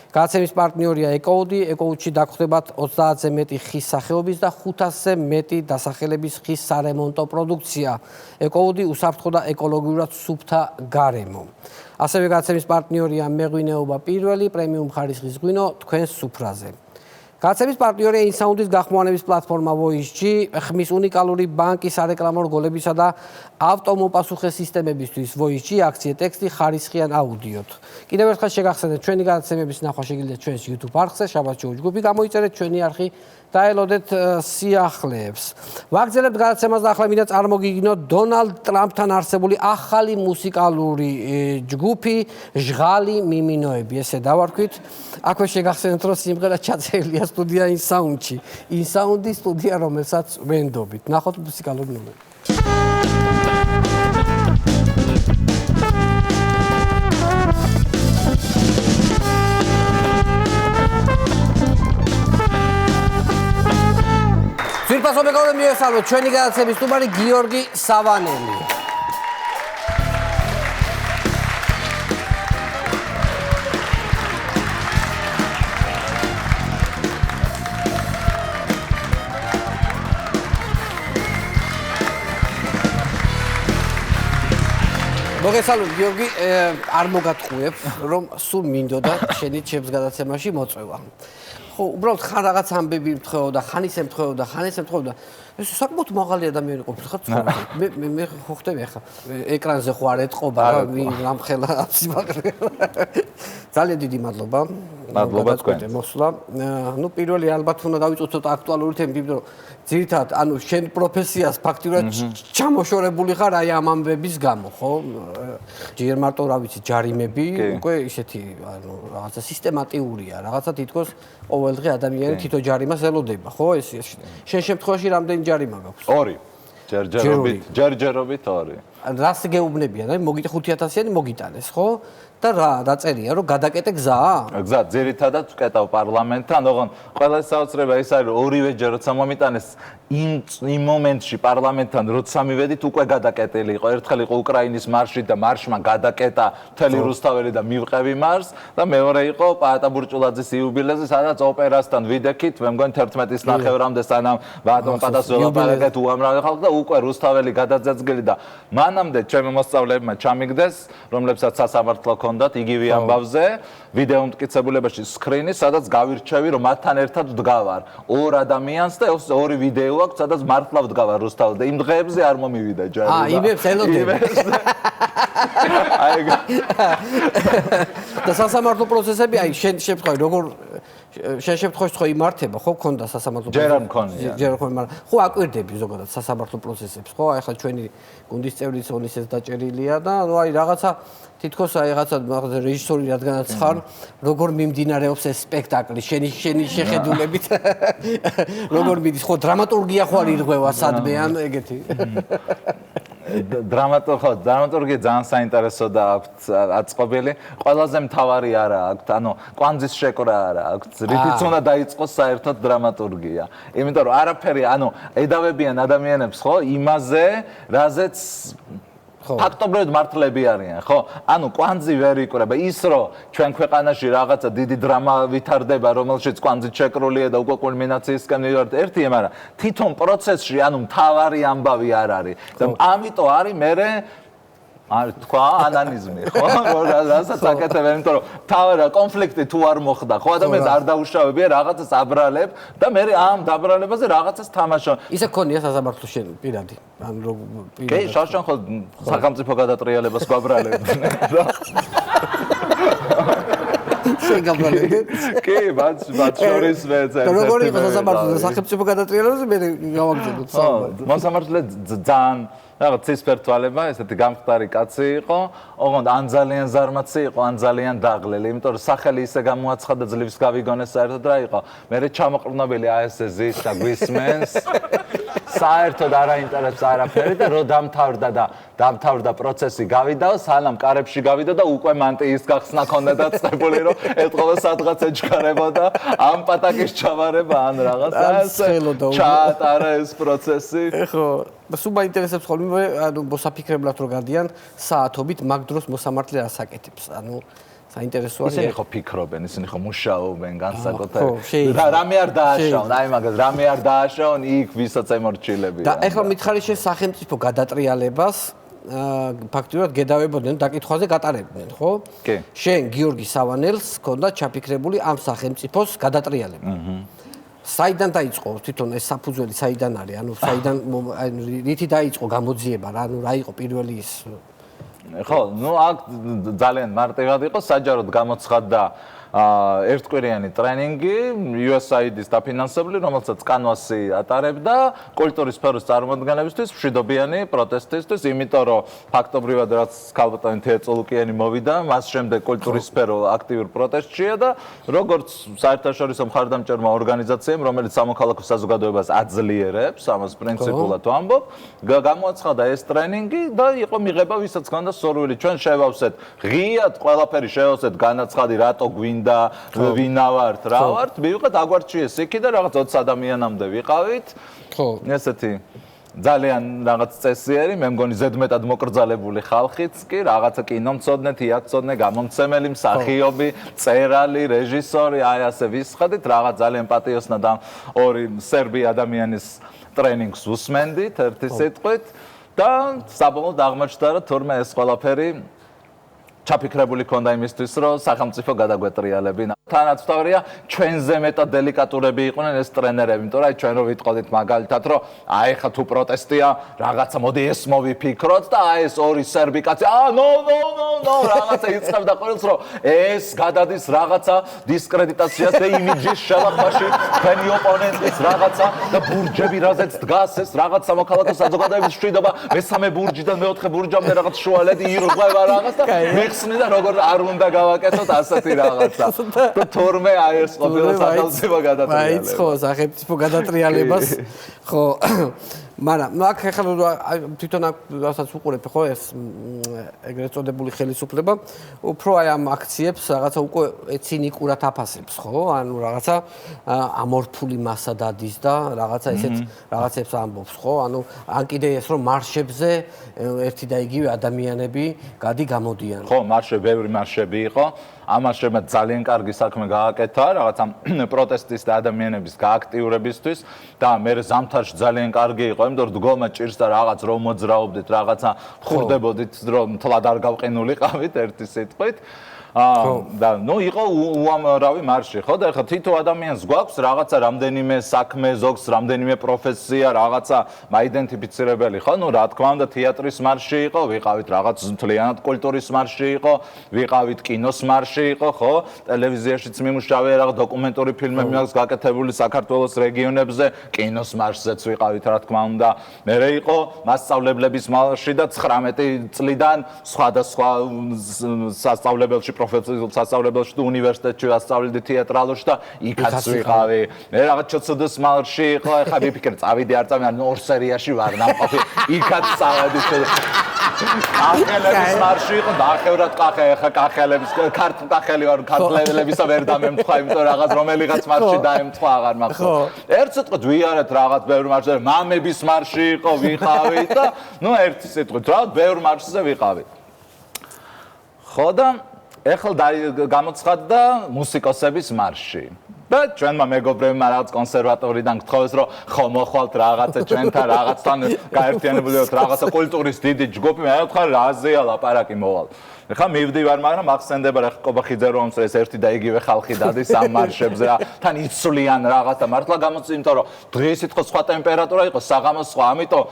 გადაცემის პარტნიორია ეკოუდი. ეკოუდში დაგხვდებათ 30-ზე მეტი ხის სახეობის და 500-ზე მეტი დასახელების ხის სარემონტო პროდუქცია. ეკოუდი უსაფრთხო და ეკოლოგიურად სუფთა გარემო. ასევე გადაცემის პარტნიორია მეღვინეობა პირველი პრემიუმ ხარისხის ღვინო თქვენს სუფრაზე. გადაცემის პარტნიორია ინსაუნდის გახმოვანების პლატფორმა Voice-G, ხმის უნიკალური ბანკი სარეკლამო რგოლებისა და ავტომოპასუხე სისტემებისთვის. Voice-G აქცია ტექსტი ხარისხიან აუდიოთ. კიდევ ერთხელ შეგახსენეთ ჩვენი გადაცემების ნახვა შეგიძლიათ ჩვენს YouTube არხზე, შაბათ ჯოუჯ ჯგუფი, გამოიწერეთ ჩვენი არხი და ელოდეთ სიახლეებს. ვაგზელებთ გადაცემას და ახლა მინდა წარმოგიგინოთ დონალდ ტრამპთან არსებული ახალი მუსიკალური ჯგუფი ჟღალი მიმინოები. ესე დავარქვით. აქვე შეგახსენეთ, რომ სიმღერა ჩაწერილია სტუდია ინსაუნდში. ინსაუნდი სტუდია, რომელსაც ვენდობით. ნახოთ მუსიკალური ნომერი. ძვირფასო მეგობრებო, მიესალმოთ ჩვენი გადაცემის სტუმარი გიორგი სავანელი. მოგესალმებით გიორგი, არ მოგატყუებ, რომ სულ მინდოდა შენი ჩემს გადაცემაში მოწვევა. ხო, უბრალოდ ხან რაღაც ამბები მთხოვდა, ხან ისე მთხოვდა. ეს საკმაოდ მაღალი ადამიანი ყოფილი ხარ ცხოვრებაში. მე ხო ხტები ახლა ეკრანზე ხო არ ეთყობა რა, რამხელა აბსიმაღლე. ძალიან დიდი მადლობა. მადლობა თქვენ. მოსვლა. ნუ პირველი ალბათ უნდა დავიწყოთ ცოტა აქტუალური თემები, იმიტომ რომ ძირითადად ანუ შენ პროფესიას ფაქტიურად ჩამოშორებული ხარ აი ამ ამბების გამო, ხო? ჯერ მარტო რა ვიცი, ჯარიმები, უკვე ისეთი ანუ რაღაცა სისტემატიურია, რაღაცა თითქოს ყოველდღე ადამიანი თითო ჯარიმას ელოდება, ხო? ეს შენ შემთხვევაში რამდენი ჯარიმა გაქვს? 2. ჯერჯერობით 2. რას გეუბნებიან? აი მოგიტა 5000-იანი მოგიტანეს, ხო? და რა დაწერია რომ გადაკეტე გზაა? გზა ძირითადად ვკეტავ პარლამენტთან, ოღონდ ყველა საოცრება ის არის რომ ორივეჯერ როცა მომიტანეს იმ მომენტში პარლამენტთან როცა მივედით უკვე გადაკეტილი იყო. ერთხელ იყო უკრაინის მარში და მარშმა გადაკეტა მთელი რუსთაველი და მივყევი მარს და მეორე იყო პაატა ბურჭულაძის იუბილეზე, სადაც ოპერასთან ვიდექით, მე მგონი 11-ის ნახევრამდე სანამ ბატონ პატას ველაპარაკეთ უამრავი ხალხი და უკვე რუსთაველი გადაძეძგილი და მანამდე ჩემი მოსწავლეებმა ჩამიგდეს, რომლებსაც სასამართლო ჰქონდათ იგივე ამბავზე, ვიდეო მტკიცებულებაში სკრინი, სადაც გავირჩევი რომ მათთან ერთად ვდგავარ ორ ადამიანს და ორი ვიდეო აქვს, სადაც მართლა ვდგავარ რუსთაველზე და იმ დღეებზე არ მომივიდა ჯარი. იმებს ელოდები. და სასამართლო პროცესები, აი შენ შემთხვევაში როგორ შენ შემთხვევაში ხო იმართება, ხო გქონდა სასამართლო პროცესი? ჯერ არ მქონია. ჯერ არ მქონია, მაგრამ ხო აკვირდები ზოგადად სასამართლო პროცესებს, ხო? აი ხა ჩვენი გუნდის წევრიც ონისეც დაჭერილია და ნუ აი რაღაცა თითქოს აი რაღაცა რეჟისორი რადგანაც ხარ, როგორ მიმდინარეობს ეს სპექტაკლი შენი შეხედულებით? როგორ მიდის? ხო დრამატურგია ხო არ ირღვევა სადმე ან ეგეთი? დრამატურგია ძალიან საინტერესო და აქვთ აწყობილი. ყველაზე მთავარი არა აქვთ, ანუ კვანძის შეკრა არა აქვთ. რითიც უნდა დაიწყოს საერთოდ დრამატურგია. იმიტომ რომ არაფერი, ანუ ედავებიან ადამიანებს, ხო, იმაზე, რაზეც ფაქტობრივად მართლები არიან, ხო? ანუ კვანძი ვერ იკვრება ის, რომ ჩვენ ქვეყანაში რაღაცა დიდი დრამა ვითარდება, რომელშიც კვანძი შეკრულია და უკვე კულმინაციისკენ მივართ ერთია, მაგრამ თვითონ პროცესში, ანუ მთავარი ამბავი არ არის. და ამიტომ არის მერე არ თქვა ანანიზმი, ხო? რასაც აკეთებენ, იმიტომ რომ თავი კონფლიქტი თუ არ მოხდა, ხო, ადამიანს არ დაუშავებია, რაღაცას აბრალებ და მე ამ დაბრალებაზე რაღაცას თამაშობ. ისე ქონია სასამართლო შენ პირადი, ანუ რო კი, შარშან ხო სახელმწიფო გადატრიალებას გვაბრალებდნენ. შენ გაბრალებდე? კი, მათ შორის მე წერტ. როგორ იყო სასამართლო სახელმწიფო გადატრიალებაზე მე გავაგზავნოთ საუბარი. მოსამართლე ძალიან რაღაც ცისფერთვალება, ესეთი გამხდარი კაცი იყო, ოღონდ ან ძალიან ზარმაცი იყო, ან ძალიან დაღლილი, იმიტომ რომ სახელი ისე გამოაცხადა ძლივს გავიგონეს საერთოდ რა იყო. მე ჩამოყრნობილი აი ესე ზის და გვისმენს. საერთოდ არ აინტერესებს არაფერი და რო დამთავრდა პროცესი გავიდაო, სანამ კარებში გავიდა და უკვე მანტიის გახსნა ქონდა დაწყებული, რომ ეთყობა სადღაც ეჩქარებოდა ამ პატაკის ჩავარება ან რაღაც ასე. ჩაატარა ეს პროცესი. ხო, სულ მაინტერესებს ხოლმე, ანუ მოსაფიქრებლად რო გადიან საათობით მაგ დროს მოსამართლე რას აკეთებს, ანუ საინტერესო არის. ისინი ხო ფიქრობენ, ისინი ხო მუშაობენ განსაკუთრებით. რამე არ დააშაონ, აი მაგას რამე არ დააშაონ იქ ვისაც ემორჩილებიან. და ეხლა მითხარი შენ სახელმწიფო გადატრიალებას ფაქტიურად გედავებოდნენ, დაკითხვაზე გატარებდნენ, ხო? კი. შენ გიორგი სავანელს ჰქონდა ჩაფიქრებული ამ სახელმწიფოს გადატრიალება. საიდან დაიწყო თვითონ ეს საფუძველი საიდან არის? ანუ საიდან რითი დაიწყო გამოძიება რა? ანუ რა იყო პირველი ის? ხო, ნუ აქ ძალიან მარტივად იყო, საჯაროდ გამოცხადდა ერთკვირიანი ტრენინგი USAID-ის დაფინანსებული, რომელსაც კანვასი ატარებდა კულტურის სფეროს წარმოადგენლებისთვის, მშვიდობიანი პროტესტისთვის, იმიტომ რომ ფაქტობრივად რაც ქალბატონი თეაწოლუკიანი მოვიდა, მას შემდეგ კულტურის სფერო აქტიურ პროტესტშია და როგორც საერთაშორისო მხარდამჭერმა ორგანიზაციამ, რომელიც სამოქალაქო საზოგადოებას აძლიერებს, ამას პრინციპულად ვამბობ, გამოაცხადა ეს ტრენინგი და იყო მიღება, ვისაც ჰქონდა სურვილი, ჩვენ შევავსეთ ღიად ყველაფერი შევავსეთ განაცხადი, რატო გვინდა და ვინა ვართ, რა ვართ, მივიღეთ აგვარჩიეს იქი და რაღაც 20 ადამიანამდე ვიყავით. ხო. ესეთი ძალიან რაღაც წესიერი, მე მგონი ზედმეტად მოკრძალებული ხალხიც კი, რაღაცა კინომცოდნე, თეატრცოდნე, გამომცემელი, მსახიობი, წერალი, რეჟისორი, აი ასე ვისხდით, რაღაც ძალიან პატიოსნა და ორი სერბი ადამიანის ტრენინგს უსმენდით, ერთი სიტყვით. და საბოლოოდ აღმოჩნდა რომ თურმე ეს ყველაფერი ჩაფიქრებული ქონდა იმისთვის რომ სახელმწიფო გადაგვეტრიალებინა. თანაც თავია ჩვენზე მეტად დელიკატურები იყვნენ ეს ტრენერები, იმიტომ რომ ჩვენ რო ვიტყოდით მაგალითად რომ აი ხა თუ პროტესტია რაღაცა მოდი ეს მოვიფიქროთ და აი ეს ორი სერბი კაცი ნო რაღაცა იწყებდა ყოველს რომ ეს გადადის რაღაცა დისკრედიტაციას და იმიჯის შელახმაში თქვენი ოპონენტის რაღაცა და ბურჯები რაზეც დგას ეს რაღაც სამოქალაქო საზოგადოების მშვიდობა მესამე ბურჯიდან მეოთხე ბურჯამდე რაღაც შუალედი ირღვევა რაღაც და მეხსნი და როგორ არ უნდა გავაკეთოთ ასეთი რაღაცა და თორმე აი ეს ყოფილა სახელმწიფო გადატრიალება. აი ხო, სახელმწიფო გადატრიალებას. ხო. მაგრამ აქ ახლა თვითონ რასაც უყურებ ხო ეს ეგრეთ წოდებული ხელისუფლება უფრო აი ამ აქციებს რაღაცა უკვე ცინიკურად აფასებს ხო? ანუ რაღაცა ამორფული მასა დადის და რაღაცა ესეთ რაღაცებს ამბობს ხო? ანუ ან კიდე ეს რომ მარშებზე ერთი და იგივე ადამიანები გამოდიან. ხო, ბევრი მარშები იყო. ამ მარშებმა ძალიან კარგი საქმე გააკეთა რაღაცა პროტესტის და ადამიანების გააქტიურებისთვის და მე ზამთარში ძალიან კარგი იყო, იმიტომ რომ დგომა ჭირს და რაღაც რომ მოძრაობდით, რაღაცა ხურდებოდით, რომ თლად არ გავყინულიყავით ერთი სიტყვით. და ნუ იყო უამრავი მარში, ხო? და ეხლა თითო ადამიანს გვაქვს რაღაცა რამდენიმე საქმე, ზოგს რამდენიმე პროფესია, რაღაცა მაიდენტიფიცირებელი, ხო? ნუ რა თქმა უნდა, თეატრის მარში იყო, ვიყავით რაღაც მთლიანად კულტურის მარში იყო, ვიყავით კინოს მარში იყო, ხო? ტელევიზიაშიც მიმუშავე რაღაც დოკუმენტური ფილმები აქვს გაკეთებული საქართველოს რეგიონებზე, კინოს მარშზეც ვიყავით, რა თქმა უნდა. მერე იყო მასწავლებლების მარში და 19 წლიდან სხვადასხვა სასწავლებელში პროფესიულ სასწავლებელში და უნივერსიტეტში ვასწავლედი თეატრალურში და იქაც ვიყავი. მე რაღაც ჩოცოდეს მარში იყო, ეხლა ვიფიქრე, წავიდი არ წავიდი, ანუ ორ სერიაში ვარ ნამყოფი. იქაც წავედი. კახელების მარში იყო, დაახევრათ კახე, ეხლა კახელების ქართულ კახელი ვარ, ქართლებისა ვერ დამემთხვა, იმიტომ რაღაც რომელიღაც მარში დაემთხვა აღარ მახსოვს. ერთ სიტყვით ვიარეთ რაღაც ბევრი მარში, მამების მარში იყო, ვიყავი და ნუ ერთი სიტყვით რა, ბევრი მარშზე ვიყავი. ხო და ეხლა გამოცხადდა მუსიკოსების მარში. და ჩვენმა მეგობრებმა რაღაც კონსერვატორიდან გთხოვეს რომ ხო მოხვალთ რაღაცა ჩვენთან რაღაცთან გაერთიანებულიყოთ რაღაცა კულტურის დიდი ჯგუფი მე ვთქვი რაზეა ლაპარაკი მოვალ. ეხლა მივდივარ, მაგრამ ახსენდება რა ყობახიძე რომ ეს ერთი და იგივე ხალხი დადის ამ მარშებზე რა თან იცვლიან რაღაც და მართლა გამოწი, იმიტომ რომ დღეს იყო სხვა ტემპერატურა იყო, საღამოს სხვა, ამიტომ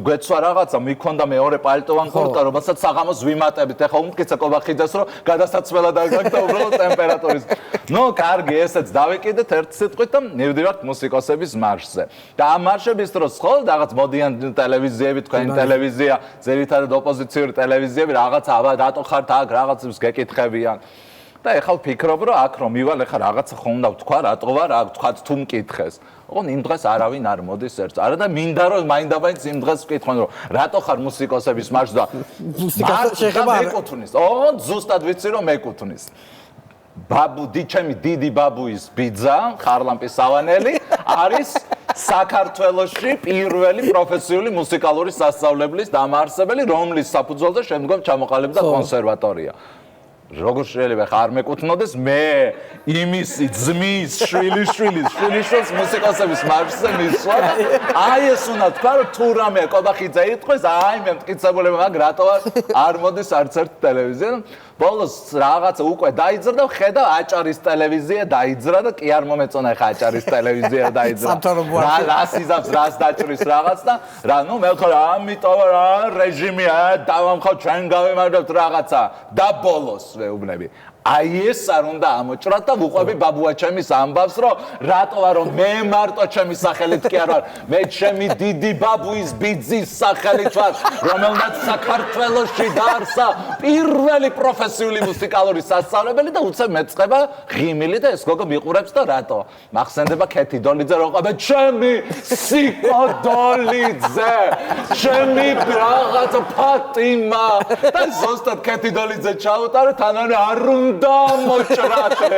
გვეცვა რაღაცა, მიქონდა მეორე პალტოვან კურტკა, რომელსაც საღამოს ვიმატებით. ეხლა უმტკიცა ყობახიძეს რომ გადასაცველად არ გაკეთა უბრალოდ ტემპერატურის. ნუ კარგი, ესეც დავიკიდეთ ერთ სიტყვით და მივდივართ მუსიკოსების მარშზე. და ამ მარშების დროს ხო რაღაც მოდიან ტელევიზიები, თქვენი ტელევიზია, ძირითადად ოპოზიციური ტელევიზიები რაღაცა აბა რატო აქ რაღაცებს გეკითხებიან და ეხლა ვფიქრობ რომ აქ რომ მივალ ეხლა რაღაცა ხომ უნდა ვთქვა რატო ვარ აქ თქვა თუ მკითხეს ოღონ იმ დღეს არავინ არ მოდის ერთს არა და მინდა რომ მაინდაბაინც იმ დღეს ვკითხონ რომ რატო ხარ მუსიკოსების მარშს და მუსიკას შეხება მეკუთვნის ოღონ ზუსტად ვიცი რომ მეკუთვნის ჩემი დიდი ბაბუის ბიძა ხარლამპის სავანელი არის საქართველოში პირველი პროფესიული მუსიკალური სასწავლებლის დამაარსებელი, რომლის საფუძველზე შემდგომ ჩამოყალიბდა კონსერვატორია. როგორ შეიძლება ხარ მეკუთვნოდეს მე იმისი ძმის შვილიშვილის მუსიკოსების მარშზე მისვლა და აი ეს უნდა თქვა რომ თუ რამე ყობახიძე იტყვის აი მე მტკიცებული მაგ რატო არ მოდის არც ერთ ტელევიზიაზე ბოლოს რაღაცა უკვე დაიძრა და ხედა აჭარის ტელევიზია დაიძრა და კი არ მომეწონა ხა აჭარის ტელევიზია დაიძრა რას იზამს რას დაჭრის რაღაც და რა ნუ მე ვთქვა ამიტომ რა რეჟიმია დავამხო ჩვენ გავემარჯვებთ რაღაცა და ბოლოს ვეუბნები აი ეს არ უნდა ამოჭრათ და ვუყვები ბაბუაჩემის ამბავს რომ რატო არ რომ მე მარტო ჩემი სახელით კი არ ვარ მე ჩემი დიდი ბაბუის ბიძის სახელით ვარ რომელმაც საქართველოში დაარსა პირველი პროფესიული მუსიკალური სასწავლებელი და უცებ მეწყება ღიმილი და ეს გოგო მიყურებს და რატო მახსენდება ქეთი დოლიძე რომ ყვება ჩემი სიკო დოლიძე ჩემი რაღაც ფატიმა და ზუსტად ქეთი დოლიძე ჩაუტარე თანავე არ და მოჭრატე.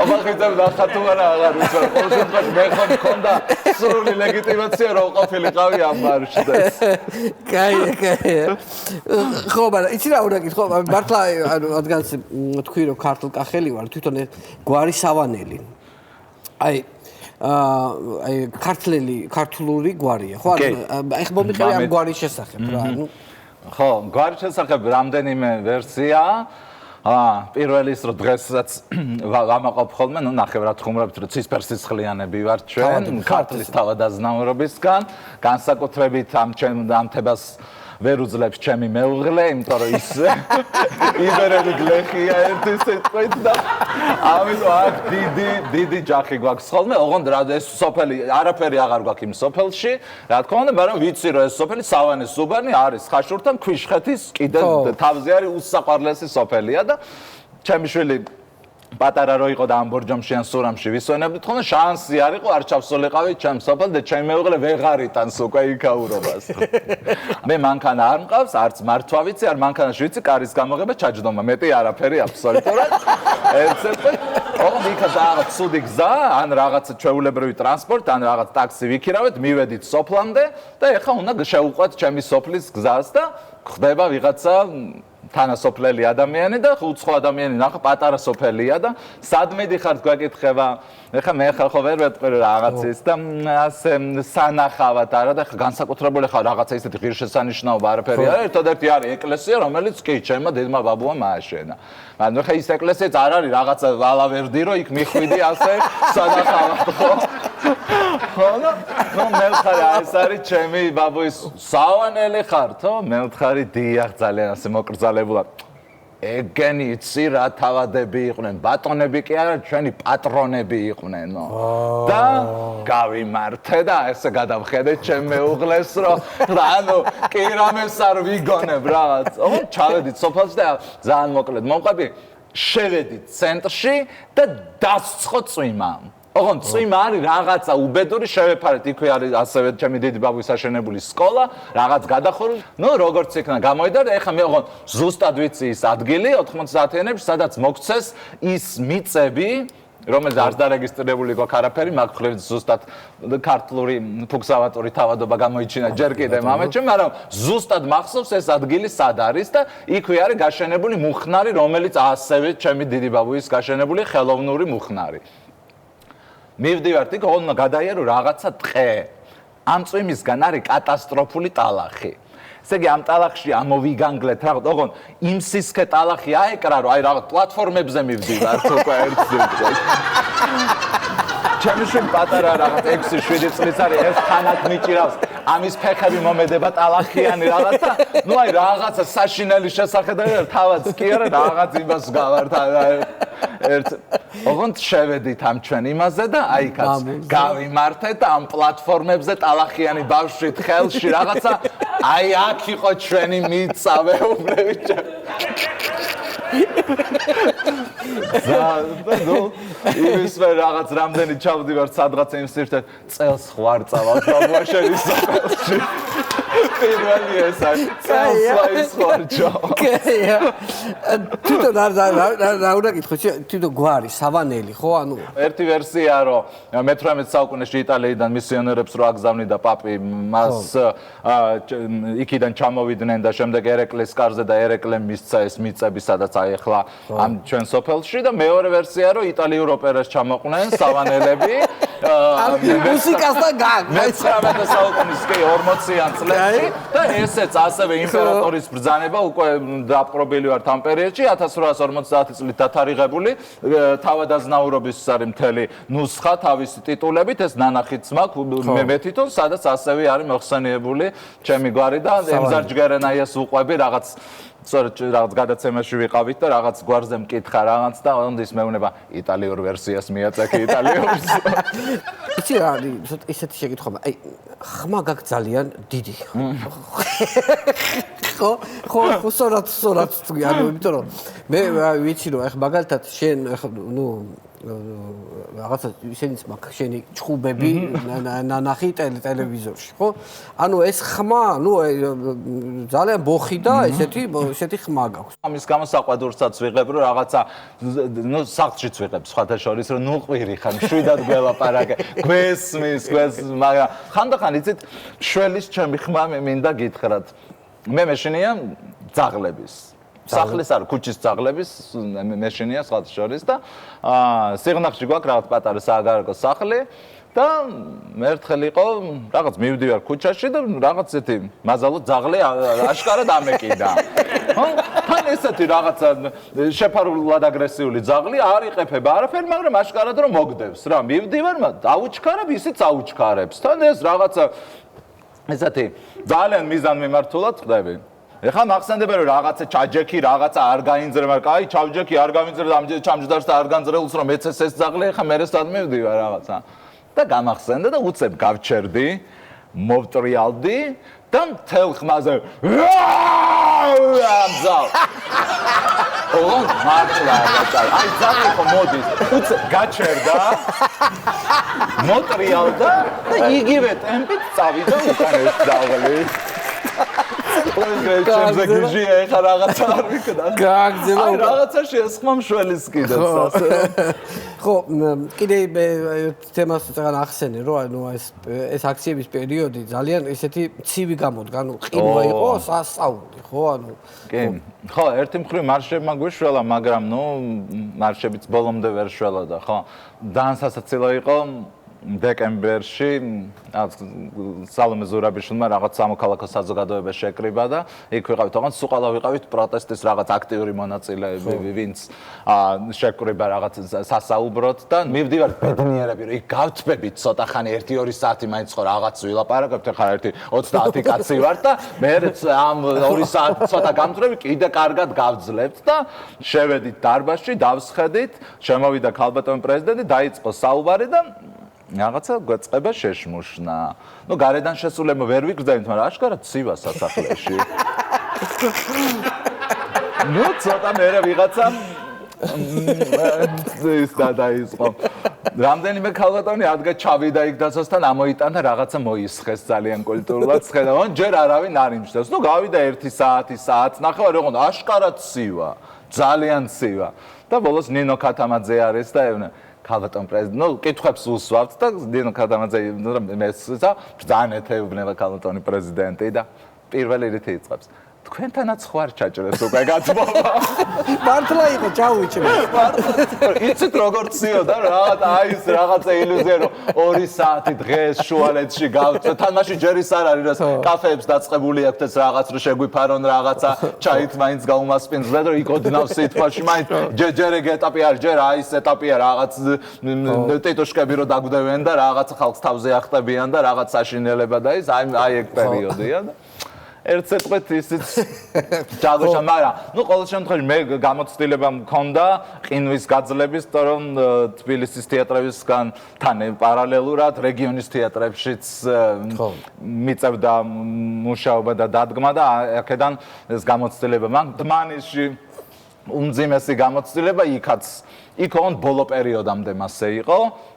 აბახიძემ ნახატუარა აღარ უცხო. ყოველთვის მე ხომ მქონდა სრული ლეგიტიმაცია რომ ყოფილიყავი ამ მარშზე. კაი. ხო, მაგრამ იცი რა უნდა გითხო, მართლა ანუ რადგანაც თქვი რომ ქართულ კახელი ვარ, თვითონ გვარი სავანელი. აი აი ქართლური გვარია, ხო? ეხლა მომიხევი ამ გვარის შესახებ რა, ну. ხო, გვარის შესახებ რამდენიმე ვერსიაა. პირველი ის რომ დღესაც ვამაყობ ხოლმე, ну ნახევრად ხუმრობთ რომ ცისფერსისხლიანები ვართ ჩვენ, ქართლის თავადაზნაურობისგან, განსაკუთრებით ამ თებას ვერ უძლებს ჩემი მეუღლე, იმიტომ რომ ის იბერელი გლეხია ერთი სიტყვით და ამიტომ აქ დიდი ჯახი გვაქვს ხოლმე, ოღონდ რა ეს სოფელი არაფერი აღარ გვაქვს იმ სოფელში, რა თქმა უნდა, მაგრამ ვიცი რომ ეს სოფელი სავანის უბანი არის ხაშურთან ქვიშხეთის კიდე თავზე არის უსაყვარლესი სოფელია და ჩემი შვილი პატარა რო იყო და ამ ბორჯომში ან სურამში ვისვენებდით ხოლმე შანსი არ იყო არ ჩავსულიყავით ჩემ სოფელ და ჩემი მეუღლე ვეღარ იტანს უკვე იქაურობას. მე მანქანა არ მყავს, არც მართვა ვიცი, არ მანქანაში ვიცი, კარის გამოღება ჩაჯდომა, მეტი არაფერი აბსოლუტურად. ერთ-ერთი ოღონდ იქა რაღაც ცუდი გზა, ან რაღაც ჩვეულებრივი ტრანსპორტი, ან რაღაც ტაქსი ვიქირავეთ, მივედით სოფლამდე და ეხლა უნდა შევუყვათ ჩემი სოფლის გზას და ხდება ვიღაცა თანასოფლელი ადამიანი და უცხო ადამიანი ნახა პატარა სოფელია და სადმე დიხართ გვაკითხება ეხლა მე ხო ვერ ვეტყვი რაღაცის და ასე სანახავად არა და განსაკუთრებული ხარ რაღაცა ისეთი ღირსშესანიშნაობა არაფერი არა ერთადერთი არის ეკლესია რომელიც კი ჩემმა დედმა ბაბუამ ააშენა მაგრამ ხა ის ეკლესიაც არ არის რაღაცა ვალავერდი რომ იქ მიხვიდი ასე სანახავად ხო ნუ მე ხარ ეს არის ჩემი ბაბუის სავანელი ხართო მე ვთხარი დიახ ძალიან ასე მოკრძალებულად ეგენი იცი რა თავადები იყვნენ ბატონები კი არა ჩვენი პატრონები იყვნენო და გავიმართე და ესე გადავხედე ჩემ მეუღლეს რომ ანუ კი რამეს არ ვიგონებ რაღაც ოღონდ ჩავედით სოფელში და ძალიან მოკლედ მომყვები შევედით ცენტრში და დასწყო წვიმა ოღონდ წვიმა არის რაღაცა უბედური შევეფარეთ იქვე არის ასევე ჩემი დიდი ბაბუის აშენებული სკოლა რაღაც გადახურული ნუ როგორც იქნა გამოვიდა და ეხლა მე ოღონდ ზუსტად ვიცი ის ადგილი 90-იანებში სადაც მოგცეს ის მიწები რომელიც არ დარეგისტრირებული გვაქვს არაფერი მაგ ხლით ზუსტად ქართლური ფუქსავატური თავადობა გამოიჩინა ჯერ კიდე მამაჩემ მაგრამ ზუსტად მახსოვს ეს ადგილი სად არის და იქვე არის გაშენებული მუხნარი რომელიც ასევე ჩემი დიდი ბაბუის გაშენებული ხელოვნური მუხნარი მივდივართ იქ ოღონდ გადაიარო რაღაცა ტყე ამ წვიმისგან არის კატასტროფული ტალახი ესე იგი ამ ტალახში ამოვიგანგლეთ რაღაც ოღონდ იმ სისქე ტალახი აეკრა რომ აი რაღაც პლატფორმებზე მივდივართ უკვე ერთ წელს ჩემი შვილი პატარა რაღაც 6-7 წლის არის ეს ხანად მიჭირავს ამის ფეხები მომედება ტალახიანი რაღაც და ნუ აი რაღაცა საშინელი შესახედავია თავად კი არა რაღაც იმას გავართ ერთ ოღონდ შევედით ამ ჩვენ იმაზე და აი კაც გავიმართეთ ამ პლატფორმებზე ტალახიანი ბავშვით ხელში რაღაცა აი აქ იყო ჩვენი მიწა მეუბნები ნუ ის მე რაღაც რამდენი ჩავდივართ სადღაც იმ სირთეთ წელს ხوار წავალ ბაბუაშენის სოფელში პირველი ეს არის წელს ვაის ხوارჯო თვითონ რა უნდა გითხო თვითონ გვარი სავანელი ხო ანუ ერთი ვერსია რომ მე-18 საუკუნეში იტალიიდან მისიონერებს რო აგზავნიდა პაპი მას იქიდან ჩამოვიდნენ და შემდეგ ერეკლეს კარზე და ერეკლემ მისცა ეს მიწები სადაც აი ახლა ამ ჩვენ სოფელში და მეორე ვერსია რომ იტალიურ ოპერას ჩამოყვნენ სავანელები მუსიკასთან მე-19 საუკუნის კი 40-იან წლებში და ესეც ასევე იმპერატორის ბრძანება უკვე დაპყრობილი ვართ ამ პერიოდში 1850 წლით დათარიღებული თავადაზნაურობის არის მთელი ნუსხა თავისი ტიტულებით ეს ნანახიც მაქვს მე თვითონ სადაც ასევე არის მოხსენიებული ჩემი გვარი და ემზარჯგერენაიას უყვები რაღაც სწორედ რაღაც გადაცემაში ვიყავით და რაღაც გვარზე მკითხა რაღაც და ის მეუბნება იტალიურ ვერსიას მიაწაკი იტალიურს იცი რა არის ისეთი შეკითხვა აი ხმა გაქვს ძალიან დიდი ხო სწორად თქვი ანუ იმიტომ რომ მე ვიცი რომ ახლა მაგალითად შენ ახლა ნუ რაღაცა ისინიც მაქვს შენი ჭხუბები ნანახი ტელევიზორში ხო ანუ ეს ხმა ნუ ძალიან ბოხი და ესეთი ხმა გაქვს ამის გამო საყვადურსაც ვიღებ რომ რაღაცა ნუ სახლშიც ვიღებ სხვათა შორის რომ ნუ ყვირი ხან შვიდად გველაპარაკე გვესმის მაგრამ ხანდახან იცით შველის ჩემი ხმა მინდა გითხრათ მე მეშინია ძაღლების სახლის არ ქუჩის ძაღლების მეშინია სხვა შორის და სიღნაღში გვაქვს რაღაც პატარა სააგარაკო სახლი და მე ერთხელ იყო რაღაც მივდივარ ქუჩაში და რაღაც ესეთი მაზალო ძაღლი აშკარად ამეკიდა. ხო? თან ესეთი რაღაცა შეფარულად აგრესიული ძაღლი არ იყეფება არაფერ, მაგრამ აშკარად რომ მოგდევს რა. მივდივარ, დაუჩქარებ, ისიც აუჩქარებს. თან ეს რაღაცა ესეთი ძალიან მიზანმიმართულად ხდები. ეხლა მახსენდება რომ რაღაცა ჩაჯექი რაღაცა არ გაინძრება, კაი ჩავჯექი არ გამინძრება, ამჯერ ჩამჯდარს და არ განძრეულს რომ მეც ეს ძაღლი ეხლა მე რესად მივდივარ რაღაცა. და გამახსენდა და უცებ გავჩერდი, მოვტრიალდი და მთელ ხმაზე ამზავ. ოღონდ მართლა აი ძაღლი ხო მოდის, უცებ გაჩერდა, მოტრიალდა და იგივე ტემპით წავიდა უკან ეს ძაღლი. ჩემზე გიჟია ეხა რაღაცა არ ვიქნა. გააგზავნა. აი რაღაცაში ეს ხმა მშველის კიდეც ასე. ხო, კიდე თემას წეგან ახსენე, რომ ანუ ეს აქციების პერიოდი ძალიან ესეთი ცივი გამოდგა, ანუ ყინვა იყო სასწაული, ხო, ანუ კი. ხო, ერთი მხრივ მარშებმა გვიშველა, მაგრამ ნუ მარშებიც ბოლომდე ვერ შველოდა, ხო. ძალიან სასაცილო იყო დეკემბერში სალომე ზურაბიშვილმა რაღაც სამოქალაქო საზოგადოება შეკრიბა და იქ ვიყავით, ოღონდ სულ ყველა ვიყავით პროტესტის რაღაც აქტიური მონაწილეები, ვინც შეკრიბა რაღაც სასაუბროდ და მივდივართ ბედნიერები, რომ იქ გავთბებით ცოტა ხანი 1-2 საათი მაინც ხო რაღაც ვილაპარაკებთ, ახლა ერთი 30 კაცი ვართ და მე ამ 2 საათი ცოტა გამძრები, კიდე კარგად გავძლებთ და შევედით დარბაზში, დავსხედით, შემოვიდა ქალბატონი პრეზიდენტი, დაიწყო საუბარი და რაღაცა გვეწყება შეშმუშნა. ნუ გარედან შესულება ვერ ვიგრძავნით, მაგრამ აშკარად ცივა სასახლეში. ნუ ცოტა მერე ვიღაცა ის დაიწყო. რამდენიმე ქალბატონი ადგა ჩავიდა იქ დასასთან ამოიტანა რაღაცა მოისხეს ძალიან კულტურულად ხედავენ, ჯერ არავინ არ იმჩნევს. ნუ გავიდა 1 საათი, საათნახევარი, ოღონდ აშკარად ცივა, ძალიან ცივა. და ბოლოს ნინო ქათამაძე არის და ქალბატონ პრეზიდენტი, ნუ კითხვებს უსვამთ და ნინო ქათამაძე მესწრა, ძალიან ეთეუბნება ქალბატონი პრეზიდენტი და პირველი რითი იწყებს. თქვენთანაც ხო არ ჩაჭრეს უკვე გათბობა. მართლა იყო ჩაუიჭრე. იცით როგორ ციოდა რაღაცა აი ეს რაღაცა ილუზია რომ 2 საათი დღეს შუალედში გავწევ. თან მაშინ ჯერ ის არ არის რომ კაფეებს დაწყებული აქვთ ეს რაღაც რომ შეგვიფარონ რაღაცა ჩაით მაინც გაუმასპინძლეთ რომ იქოდნავ სიტყვაში მაინც ჯერ ეგ ეტაპი არის ჯერ აი ეს ეტაპია რაღაც ტიტუშკები რომ დაგვდევენ და რაღაც ხალხს თავზე ახტებიან და რაღაც საშინელება და ის აი ეგ პერიოდია და ერთ სიტყვით ისიც ჯაგოშა, მაგრამ ნუ ყოველ შემთხვევაში მე გამოცდილება მქონდა ყინვის გაძლების, რომ თბილისის თეატრებისგან თან პარალელურად რეგიონის თეატრებშიც მიწევდა მუშაობა და დადგმა და აქედან ეს გამოცდილება მაქვს. დმანისში უმძიმესი გამოცდილება იქაც იქ ოღონდ ბოლო პერიოდამდე მასე იყო.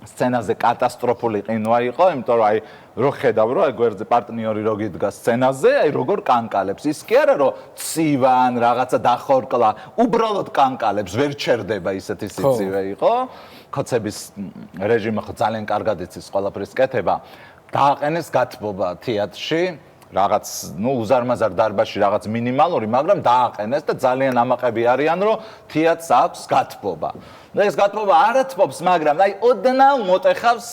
სცენაზე კატასტროფული ყინვა იყო, იმიტომ რომ აი რო ხედავ რომ აი გვერდზე პარტნიორი რო გიდგა სცენაზე, აი როგორ კანკალებს. ის კი არა რომ ცივან რაღაცა დახორკლა, უბრალოდ კანკალებს, ვერ ჩერდება ისეთი სიცივე იყო. კოცების რეჟიმი ხო ძალიან კარგად იცის ყველაფრის კეთება. დააყენეს გათბობა თეატრში. რაღაც ნუ უზარმაზარ დარბაზში რაღაც მინიმალური, მაგრამ დააყენეს და ძალიან ამაყები არიან რომ თეატრს აქვს გათბობა. და ეს გათბობა არ ათბობს, მაგრამ აი ოდნავ მოტეხავს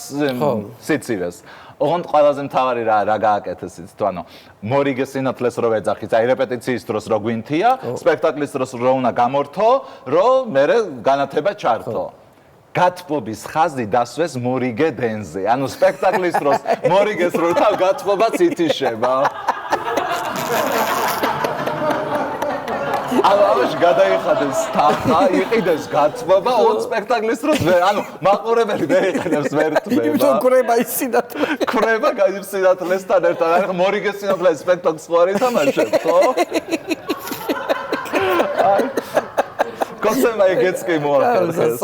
სიცივეს. ოღონდ ყველაზე მთავარი რა გააკეთეს იცით, თუ ანუ მორიგე სინათლეს რო ეძახით, აი რეპეტიციის დროს რო გვინთია, სპექტაკლის დროს რო უნდა გამორთო, რომ მერე განათება ჩართო. გათბობის ხაზი დასვეს მორიგე დენზე. ანუ სპექტაკლის დროს მორიგეს რო თავ გათბობაც ითიშება. ამაში გადაიხადეს თანხა, იყიდეს გათბობა, ოღონდ სპექტაკლის დროს ანუ მაყურებელი ვერ იყენებს ვერტმება. იმიტომ კრება ისინათლე. კრება გაისინათლესთან ერთად. აი მორიგე სინათლეს სპექტაკლს ხო არ ითამაშებ, ხო? კოსემა ეგეც კი მოახერხეს.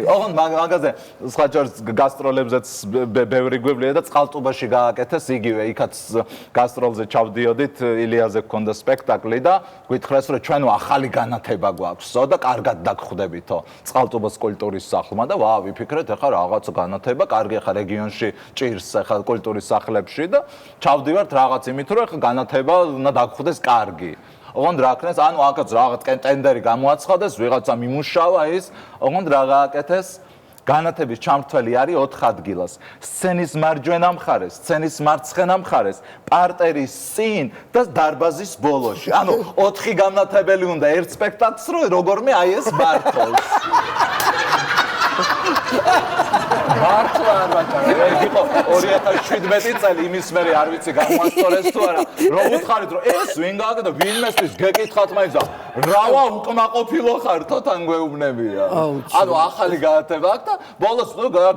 ოღონდ მაგაზე სხვა ჯერს გასტროლებზეც ბევრი გვიბლია და წყალტუბაში გააკეთეს იგივე, იქაც გასტროლზე ჩავდიოდით, ილიაზე გქონდა სპექტაკლი და გვითხრეს რომ ჩვენო ახალი განათება გვაქვსო და კარგად დაგხვდებითო წყალტუბოს კულტურის სახლმა და ვა ვიფიქრეთ ახლა რაღაც განათება, კარგი ახლა რეგიონში ჭირს ახლა კულტურის სახლებში და ჩავდივართ რაღაც იმით რომ ახლა განათება უნდა დაგხვდეს კარგი. ოღონდ რა ქნეს, ანუ აქაც რაღაც ტენდერი გამოაცხადეს, ვიღაცა მიმუშავა ის, ოღონდ რა გააკეთეს? განათების ჩამრთველი არის 4 ადგილას. სცენის მარჯვენა მხარეს, სცენის მარცხენა მხარეს, პარტერის წინ და დარბაზის ბოლოში. ანუ 4 განათებელი უნდა ერთ სპექტაკლს რო როგორმე აი ეს მართოს. მართლა არ ვაჭარ. იყო 2017 წელი იმის მერე არ ვიცი გამოასწორეს თუ არა. რო უთხარით რომ ეს ვინ გააკეთა, ვინმესთვის გეკითხათ მაინც და რავა უკმაყოფილო ხართო თან გვეუბნებია. ანუ ახალი განათება აქვს და ბოლოს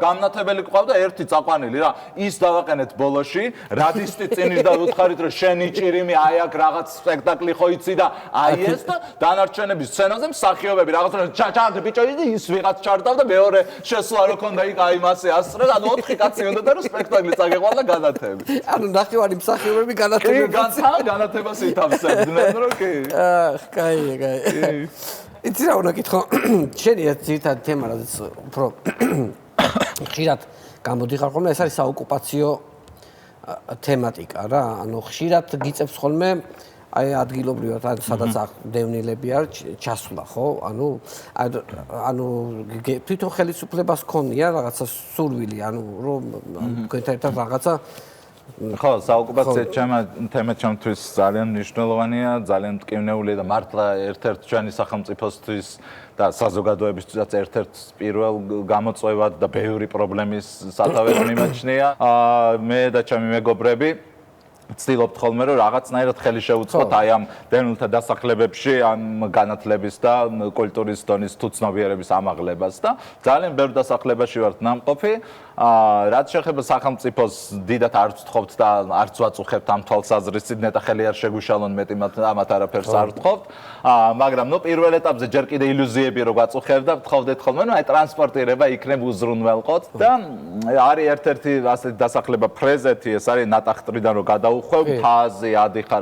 განათებელი ყავდა ერთი წაყვანილი რა. ის დავაყენეთ ბოლოში, რადისტი წინით და უთხარით რომ შენი ჭირიმი აი აქ რაღაც სპექტაკლი ხო იცი და აი ეს და დანარჩენების სცენაზე მსახიობები რაღაც ჩაჭარდა ბიჭო ის ვიღაც ჩარდავდა მეორე შესვლა რო ქონდა იქ აი მასე ასწრე და 4 კაცი უნდა და რომ სპექტაკლი წაგეყვა და განათები. ანუ ნახევარი მსახიობები განათებას განათებას ითავსებდნენ რომ კი. კაი. იცი რა უნდა გითხო? შენი ეს ძირითადი თემა რაც უფრო ხშირად გამოდიხარ ხოლმე ეს არის საოკუპაციო თემატიკა რა. ანუ ხშირად გიწევს ხოლმე აი ადგილობრივად ან სადაც დევნილები არ ჩასვლა ხო? ანუ თვითონ ხელისუფლებას ქონია რაღაცა სურვილი, ანუ რომ თქვენთან ერთად რაღაცა ხო, საოკუპაციო თემა ჩემთვის ძალიან მნიშვნელოვანია, ძალიან მტკივნეულია და მართლა ერთ-ერთ ჩვენი სახელმწიფოსთვის და საზოგადოებისთვისაც ერთ-ერთ პირველ გამოწვევად და ბევრი პრობლემის სათავეს მიმაჩნია. მე და ჩემი მეგობრები ვცდილობთ ხოლმე რომ რაღაცნაირად ხელი შევუწყოთ აი ამ დევნილთა დასახლებებში ამ განათლების და კულტურის დონის თუ ცნობიერების ამაღლებას და ძალიან ბევრ დასახლებაში ვართ ნამყოფი. რაც შეეხება სახელმწიფოს დიდად არ ვთხოვთ და არც ვაწუხებთ ამ თვალსაზრისით, ნეტა ხელი არ შეგვიშალონ მეტი ამათ არაფერს არ ვთხოვთ. მაგრამ ნუ პირველ ეტაპზე ჯერ კიდე ილუზიები რო გვაწუხებთ და ვთხოვდეთ ხოლმე, ნუ აი ტრანსპორტირება იქნებ უზრუნველყოთ და არის ერთ-ერთი ასეთი დასახლება ფრეზეთი, ეს არის ნატახტრიდან რო გადაუხვევ, თაზი ადიხარ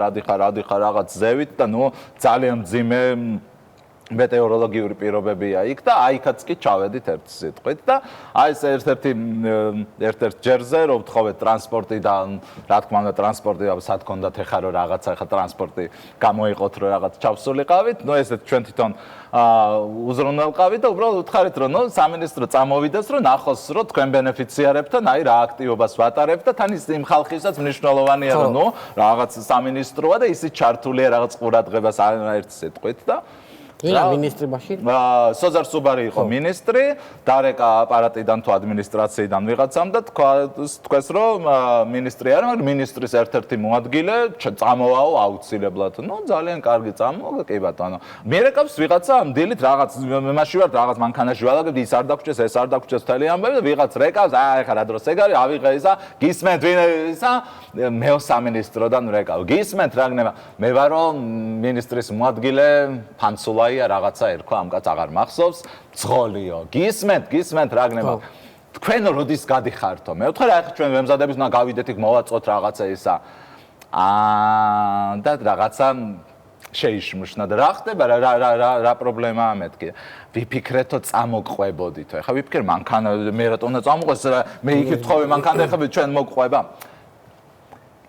რაღაც ზევით და ნუ ძალიან მძიმე მეტეოროლოგიური პირობებია იქ და აიქაც კი ჩავედით ერთ სიტყვით და აი ეს ერთ-ერთ ჯერზე რომ ვთხოვეთ ტრანსპორტიდან, რა თქმა უნდა ტრანსპორტი სად გქონდათ ეხა რომ რაღაცა ეხა ტრანსპორტი გამოიყოთ რომ რაღაც ჩავსულიყავით, ნუ ესეთ ჩვენ თვითონ უზრუნველყავით და უბრალოდ ვთხარით რომ ნუ სამინისტრო წამოვიდეს რომ ნახოს რომ თქვენ ბენეფიციარებთან აი რა აქტივობას ვატარებთ და თან ის იმ ხალხისაც მნიშვნელოვანია რომ ნუ რაღაც სამინისტროა და ისიც ჩართულია რაღაც ყურადღებას ერთ სიტყვით და ვინა მინისტრი მაშინ? სოზარ სუბარი იყო მინისტრი, დარეკა აპარატიდან თუ ადმინისტრაციიდან ვიღაცამ და თქვეს რომ მინისტრი არა, მაგრამ მინისტრის ერთ-ერთი მოადგილე წამოვაო აუცილებლად. ნუ ძალიან კარგი წამოვა, კი ბატონო. მიერეკავს ვიღაცა ამ დილით რაღაც მაშინ ვარ რაღაც მანქანაში ვალაგებ, ის არ დაგვრჩეს, ეს არ დაგვრჩეს მთელი ამბები და ვიღაც რეკავს, აი ხა რა დროს ეგ არის, ავიღე ისა, გისმენთ ვინ ისა, მეო სამინისტროდან რეკავ. გისმენთ რა გნება. მე ვარო მინისტრის მოადგილე ფანსულა რაღაცა ერქვა ამ კაც აღარ მახსოვს ძღოლიო გისმენთ რა გნება თქვენო როდის გადიხართო მე ვთქვა რა ჩვენ ვემზადების უნდა გავიდეთ იქ მოვაწყოთ რაღაცა ისა და რაღაცა შეიშმუშნა და რა ხდება რა პრობლემაა მეთქი ვიფიქრეთო წამოყვებოდითო ეხლა ვიფიქრე მანქანა მე რატომ უნდა წამოყვეს მე იქ ვთხოვე მანქანა ეხლა ჩვენ მოყვება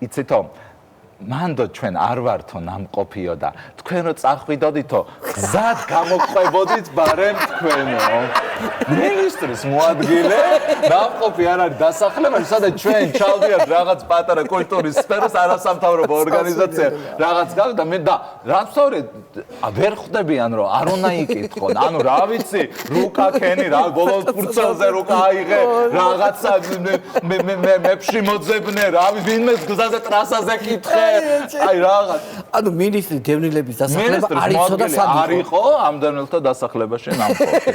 იცითო მანდო ჩვენ არ ვართო ნამყოფიო და თქვენ რო წახვიდოდითო გზად გამოყვებოდით ბარემ თქვენო მინისტრის მოადგილე ნამყოფი არ არის დასახლება სადაც ჩვენ ჩავდიართ რაღაც პატარა კულტურის სფეროს არასამთავრობო ორგანიზაცია რაღაც გავ და მე და რა ვსაუბრე ვერ ხვდებიან რომ არ უნდა იკითხონ ანუ რა ვიცი რუკა ქენი რა ბოლოს ფურცელზე რუკა აიღე რაღაცა მეფში მოძებნე რა ვინმე გზაზე ტრასაზე კითხე აი რაღაც ანუ მინისტრი დევნილების დასახლება არისო და სად არისო ამ დევნილთა დასახლებაში ნამყოფი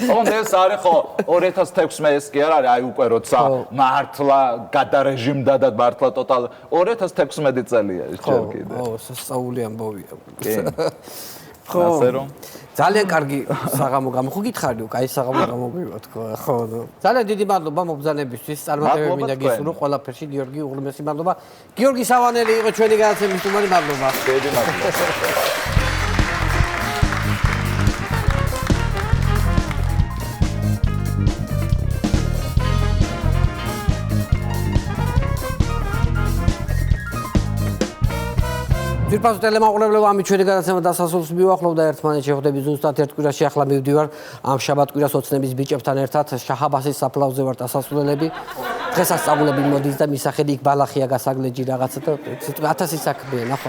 ოღონდ ეს არისო 2016 კი არ არის აი უკვე როცა მართლა გადარეჟიმდა და მართლა ტოტალ 2016 წელია ეს ჯერ კიდე ო სასწაული ამბავია ხო ასე რომ ძალიან კარგი საღამო გამო გითხარი უკ აი საღამო გამოგვივა თქო ხო ძალიან დიდი მადლობა მობრძანებისთვის წარმატებები და გისურვო ყველაფერში გიორგი უღრმესი მადლობა გიორგი სავანელი იყო ჩვენი განაცემის სტუმარი მადლობა დიდი მადლობა ძირფასო ტელემაყურებლებო, ამით ჩვენი გადაცემა დასასრულს მივახლოვდა. ერთმანეთში ხვდები ზუსტად ერთ კვირაში. ახლა მივდივარ ამ შაბათ-კვირას ოცნების ბიჭებთან ერთად შაჰაბასის საფლავზე ვარ დასასრულელები. დღეს ასწავლები მოდის და მისახედი იქ ბალახია გასაგლეჯი რაღაცა და 1000 საქმეა ნახო.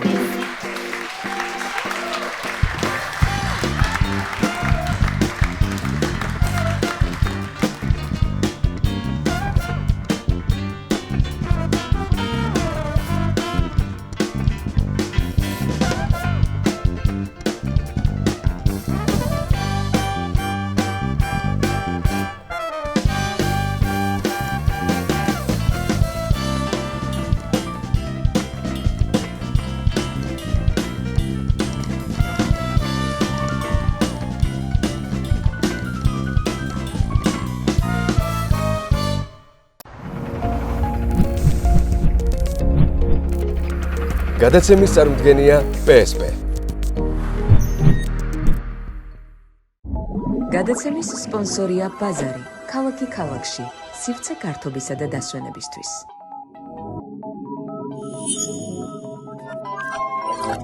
გადაცემის წარმოდგენია PSP. გადაცემის სპონსორია ბაზარი. ქალაქი ქალაქში. სივრცე გართობისა და დასვენებისთვის.